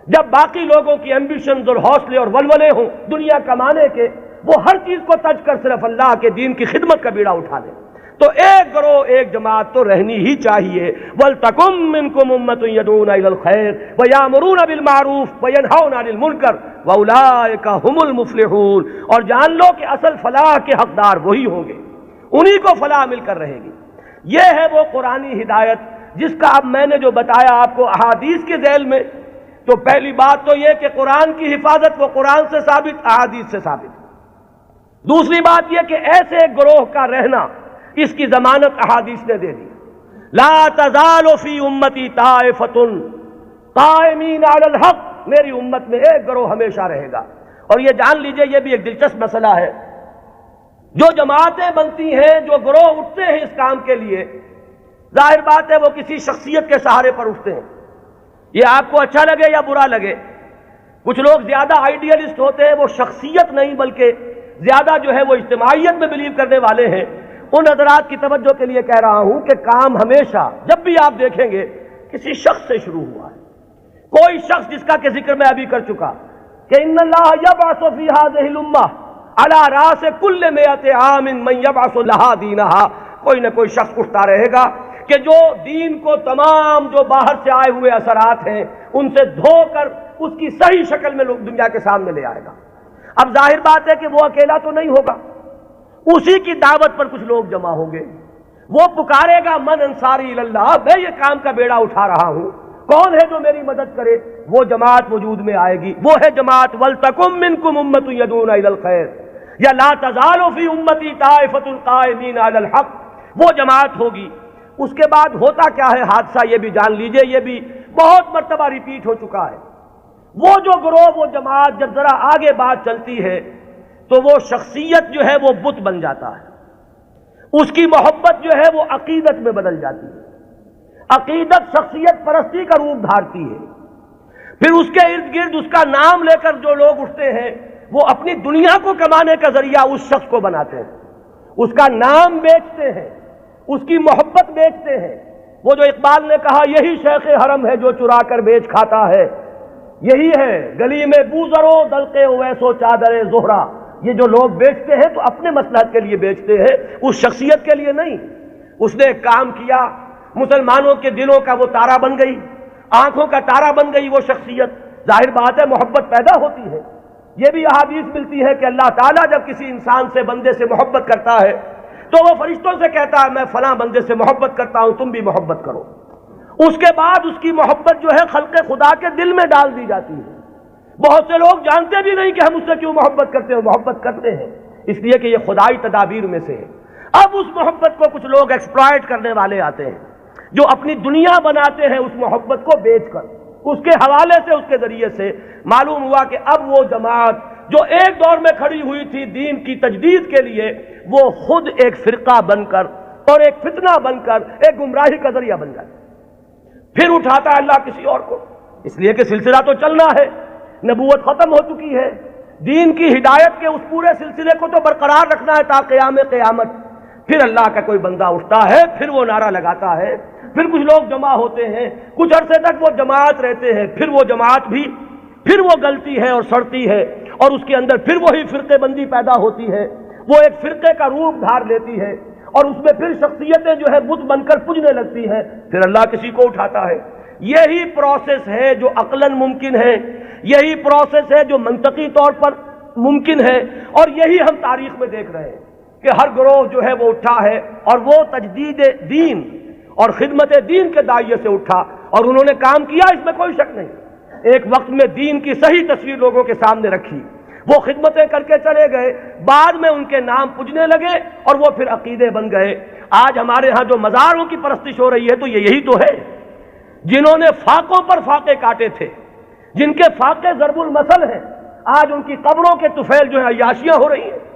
جب باقی لوگوں کی ایمبیشنز اور حوصلے اور ولولے ہوں دنیا کمانے کے، وہ ہر چیز کو تج کر صرف اللہ کے دین کی خدمت کا بیڑا اٹھا دیں۔ تو ایک گروہ، ایک جماعت تو رہنی ہی چاہیے۔ وَلْتَكُن مِّنكُمْ أُمَّةٌ يَدْعُونَ إِلَى الْخَيْرِ وَيَأْمُرُونَ بِالْمَعْرُوفِ وَيَنْهَوْنَ عَنِ الْمُنكَرِ وَأُولَٰئِكَ هُمُ الْمُفْلِحُونَ۔ اور جان لو کہ اصل فلاح کے حقدار وہی ہوں گے، انہی کو فلاح مل کر رہے گی۔ یہ ہے وہ قرآنی ہدایت جس کا اب میں نے جو بتایا آپ کو احادیث کے ذیل میں، تو پہلی بات تو یہ کہ قرآن کی حفاظت وہ قرآن سے ثابت، احادیث سے ثابت۔ دوسری بات یہ کہ ایسے ایک گروہ کا رہنا، اس کی ضمانت احادیث نے دے دی۔ لا تزال فی امتی طائفۃ قائمین علی الحق، میری امت میں ایک گروہ ہمیشہ رہے گا۔ اور یہ جان لیجئے، یہ بھی ایک دلچسپ مسئلہ ہے، جو جماعتیں بنتی ہیں، جو گروہ اٹھتے ہیں اس کام کے لیے، ظاہر بات ہے وہ کسی شخصیت کے سہارے پر اٹھتے ہیں، یہ آپ کو اچھا لگے یا برا لگے۔ کچھ لوگ زیادہ آئیڈیلسٹ ہوتے ہیں، وہ شخصیت نہیں بلکہ زیادہ جو ہے وہ اجتماعیت میں بلیو کرنے والے ہیں۔ ان حضرات کی توجہ کے لیے کہہ رہا ہوں کہ کام ہمیشہ جب بھی آپ دیکھیں گے کسی شخص سے شروع ہوا ہے، کوئی شخص جس کا کہ ذکر میں ابھی کر چکا کہ ان اللہ یبعث فی ہذہ الامہ علی راس کل مئۃ عام من یبعث لہا دینہا، کوئی نہ کوئی شخص اٹھتا رہے گا کہ جو دین کو تمام جو باہر سے آئے ہوئے اثرات ہیں ان سے دھو کر اس کی صحیح شکل میں لوگ دنیا کے سامنے لے آئے گا۔ اب ظاہر بات ہے کہ وہ اکیلا تو نہیں ہوگا، اسی کی دعوت پر کچھ لوگ جمع ہوں گے، وہ پکارے گا من انصاری اللہ، میں یہ کام کا بیڑا اٹھا رہا ہوں، کون ہے جو میری مدد کرے؟ وہ جماعت وجود میں آئے گی، وہ ہے جماعت وَلْتَكُن مِّنكُمْ أُمَّةٌ يَدْعُونَ إِلَى الْخَيْرِ یا لَا تَزَالُ فِي أُمَّتِي طَائِفَةٌ قَائِمِينَ عَلَى الْحَقِّ، وہ جماعت ہوگی۔ اس کے بعد ہوتا کیا ہے حادثہ، یہ بھی جان لیجئے، یہ بھی بہت مرتبہ ریپیٹ ہو چکا ہے۔ وہ جو گروہ، وہ جماعت جب ذرا آگے بات چلتی ہے تو وہ شخصیت جو ہے وہ بت بن جاتا ہے، اس کی محبت جو ہے وہ عقیدت میں بدل جاتی ہے، عقیدت شخصیت پرستی کا روپ دھارتی ہے۔ پھر اس کے ارد گرد اس کا نام لے کر جو لوگ اٹھتے ہیں وہ اپنی دنیا کو کمانے کا ذریعہ اس شخص کو بناتے ہیں، اس کا نام بیچتے ہیں، اس کی محبت بیچتے ہیں۔ وہ جو اقبال نے کہا یہی شیخ حرم ہے جو چرا کر بیچ کھاتا ہے، یہی ہے گلی میں بوزرو دلقے اویسو چادر زہرا، یہ جو لوگ بیچتے ہیں تو اپنے مصلحت کے لیے بیچتے ہیں، اس شخصیت کے لیے نہیں۔ اس نے ایک کام کیا، مسلمانوں کے دلوں کا وہ تارا بن گئی، آنکھوں کا تارا بن گئی وہ شخصیت، ظاہر بات ہے محبت پیدا ہوتی ہے۔ یہ بھی احادیث ملتی ہے کہ اللہ تعالیٰ جب کسی انسان سے، بندے سے محبت کرتا ہے تو وہ فرشتوں سے کہتا ہے میں فلاں بندے سے محبت کرتا ہوں، تم بھی محبت کرو۔ اس کے بعد اس کی محبت جو ہے خلق خدا کے دل میں ڈال دی جاتی ہے۔ بہت سے لوگ جانتے بھی نہیں کہ ہم اس سے کیوں محبت کرتے ہیں، محبت کرتے ہیں اس لیے کہ یہ خدائی تدابیر میں سے ہے۔ اب اس محبت کو کچھ لوگ ایکسپلائٹ کرنے والے آتے ہیں جو اپنی دنیا بناتے ہیں اس محبت کو بیچ کر، اس کے حوالے سے، اس کے ذریعے سے۔ معلوم ہوا کہ اب وہ جماعت جو ایک دور میں کھڑی ہوئی تھی دین کی تجدید کے لیے، وہ خود ایک فرقہ بن کر اور ایک فتنہ بن کر ایک گمراہی کا ذریعہ بن جاتی۔ پھر اٹھاتا ہے اللہ کسی اور کو، اس لیے کہ سلسلہ تو چلنا ہے، نبوت ختم ہو چکی ہے، دین کی ہدایت کے اس پورے سلسلے کو تو برقرار رکھنا ہے تا قیام قیامت۔ پھر اللہ کا کوئی بندہ اٹھتا ہے، پھر وہ نعرہ لگاتا ہے، پھر کچھ لوگ جمع ہوتے ہیں، کچھ عرصے تک وہ جماعت رہتے ہیں، پھر وہ جماعت بھی پھر وہ گلتی ہے اور سڑتی ہے، اور اس کے اندر پھر وہی فرقے بندی پیدا ہوتی ہے، وہ ایک فرقے کا روپ دھار لیتی ہے، اور اس میں پھر شخصیتیں جو ہے بت بن کر پجنے لگتی ہیں، پھر اللہ کسی کو اٹھاتا ہے۔ یہی پروسیس ہے جو عقلاً ممکن ہے، یہی پروسیس ہے جو منطقی طور پر ممکن ہے، اور یہی ہم تاریخ میں دیکھ رہے ہیں کہ ہر گروہ جو ہے وہ اٹھا ہے اور وہ تجدید دین اور خدمت دین کے داعیے سے اٹھا، اور انہوں نے کام کیا، اس میں کوئی شک نہیں۔ ایک وقت میں دین کی صحیح تصویر لوگوں کے سامنے رکھی، وہ خدمتیں کر کے چلے گئے، بعد میں ان کے نام پوجنے لگے اور وہ پھر عقیدے بن گئے۔ آج ہمارے ہاں جو مزاروں کی پرستش ہو رہی ہے تو یہ یہی تو ہے، جنہوں نے فاقوں پر فاقے کاٹے تھے، جن کے فاقے ضرب المثل ہیں، آج ان کی قبروں کے طفیل جو ہے عیاشیاں ہو رہی ہیں۔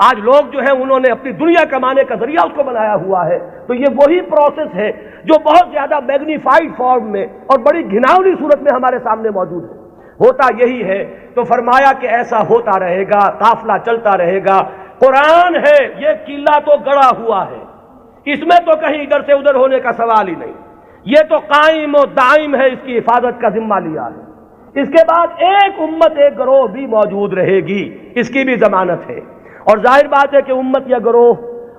آج لوگ جو ہیں انہوں نے اپنی دنیا کمانے کا ذریعہ اس کو بنایا ہوا ہے۔ تو یہ وہی پروسیس ہے جو بہت زیادہ میگنیفائڈ فارم میں اور بڑی گھناؤنی صورت میں ہمارے سامنے موجود ہے۔ ہوتا یہی ہے، تو فرمایا کہ ایسا ہوتا رہے گا، قافلہ چلتا رہے گا۔ قرآن ہے، یہ قلعہ تو گڑا ہوا ہے، اس میں تو کہیں ادھر سے ادھر ہونے کا سوال ہی نہیں، یہ تو قائم و دائم ہے، اس کی حفاظت کا ذمہ لیا ہے۔ اس کے بعد ایک امت ایک گروہ بھی موجود رہے گی، اس کی بھی ضمانت ہے۔ اور ظاہر بات ہے کہ امت یا گروہ،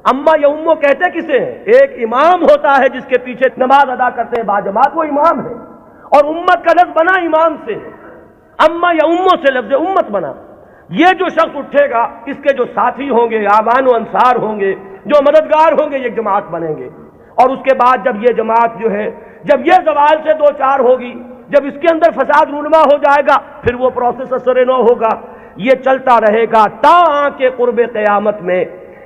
اما یا امو کہتے کسے ہیں؟ ایک امام ہوتا ہے جس کے پیچھے نماز ادا کرتے ہیں باجماعت، وہ امام ہے، اور امت کا لفظ بنا امام سے ہے، اما یا امو سے لفظ امت بنا۔ یہ جو شخص اٹھے گا، اس کے جو ساتھی ہوں گے، آبان و انصار ہوں گے، جو مددگار ہوں گے، ایک جماعت بنیں گے۔ اور اس کے بعد جب یہ جماعت جو ہے، جب یہ زوال سے دو چار ہوگی، جب اس کے اندر فساد رونما ہو جائے گا، پھر وہ پروسیس اثر نو ہوگا۔ یہ چلتا رہے گا تا کہ قرب قیامت میں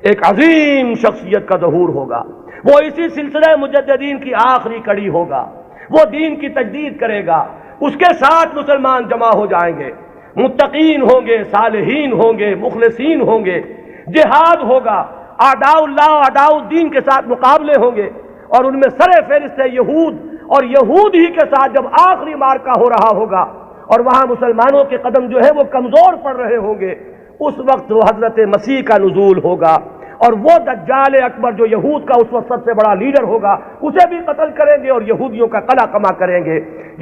ایک عظیم شخصیت کا ظہور ہوگا۔ وہ اسی سلسلہ مجددین کی آخری کڑی ہوگا، وہ دین کی تجدید کرے گا، اس کے ساتھ مسلمان جمع ہو جائیں گے، متقین ہوں گے، صالحین ہوں گے، مخلصین ہوں گے، جہاد ہوگا، اعداء اللہ اعداء الدین کے ساتھ مقابلے ہوں گے، اور ان میں سر فہرست ہے یہود، اور یہود ہی کے ساتھ جب آخری مارکا ہو رہا ہوگا اور وہاں مسلمانوں کے قدم جو ہے وہ کمزور پڑ رہے ہوں گے، اس وقت وہ حضرت مسیح کا نزول ہوگا، اور وہ دجال اکبر جو یہود کا اس وقت سب سے بڑا لیڈر ہوگا، اسے بھی قتل کریں گے اور یہودیوں کا قلع کما کریں گے۔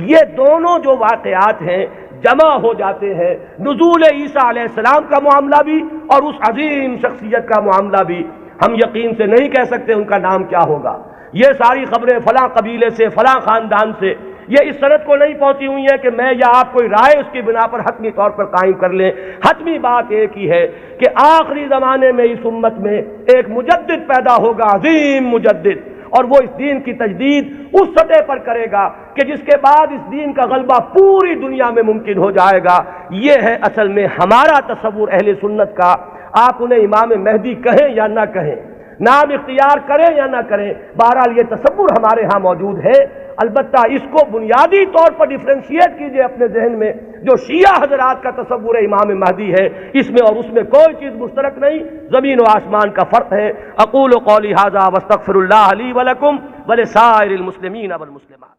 یہ دونوں جو واقعات ہیں جمع ہو جاتے ہیں، نزول عیسیٰ علیہ السلام کا معاملہ بھی اور اس عظیم شخصیت کا معاملہ بھی۔ ہم یقین سے نہیں کہہ سکتے ان کا نام کیا ہوگا، یہ ساری خبریں فلاں قبیلے سے، فلاں خاندان سے، یہ اس سند کو نہیں پہنچی ہوئی ہیں کہ میں یا آپ کوئی رائے اس کی بنا پر حتمی طور پر قائم کر لیں۔ حتمی بات ایک ہی ہے کہ آخری زمانے میں اس امت میں ایک مجدد پیدا ہوگا، عظیم مجدد، اور وہ اس دین کی تجدید اس سطح پر کرے گا کہ جس کے بعد اس دین کا غلبہ پوری دنیا میں ممکن ہو جائے گا۔ یہ ہے اصل میں ہمارا تصور اہل سنت کا۔ آپ انہیں امام مہدی کہیں یا نہ کہیں، نام اختیار کریں یا نہ کریں، بہرحال یہ تصور ہمارے ہاں موجود ہے۔ البتہ اس کو بنیادی طور پر ڈفرینشیٹ کیجئے اپنے ذہن میں، جو شیعہ حضرات کا تصور امام مہدی ہے، اس میں اور اس میں کوئی چیز مشترک نہیں، زمین و آسمان کا فرق ہے۔ اقول قولی ھذا واستغفر اللہ لی ولکم ولسائر المسلمین والمسلمات۔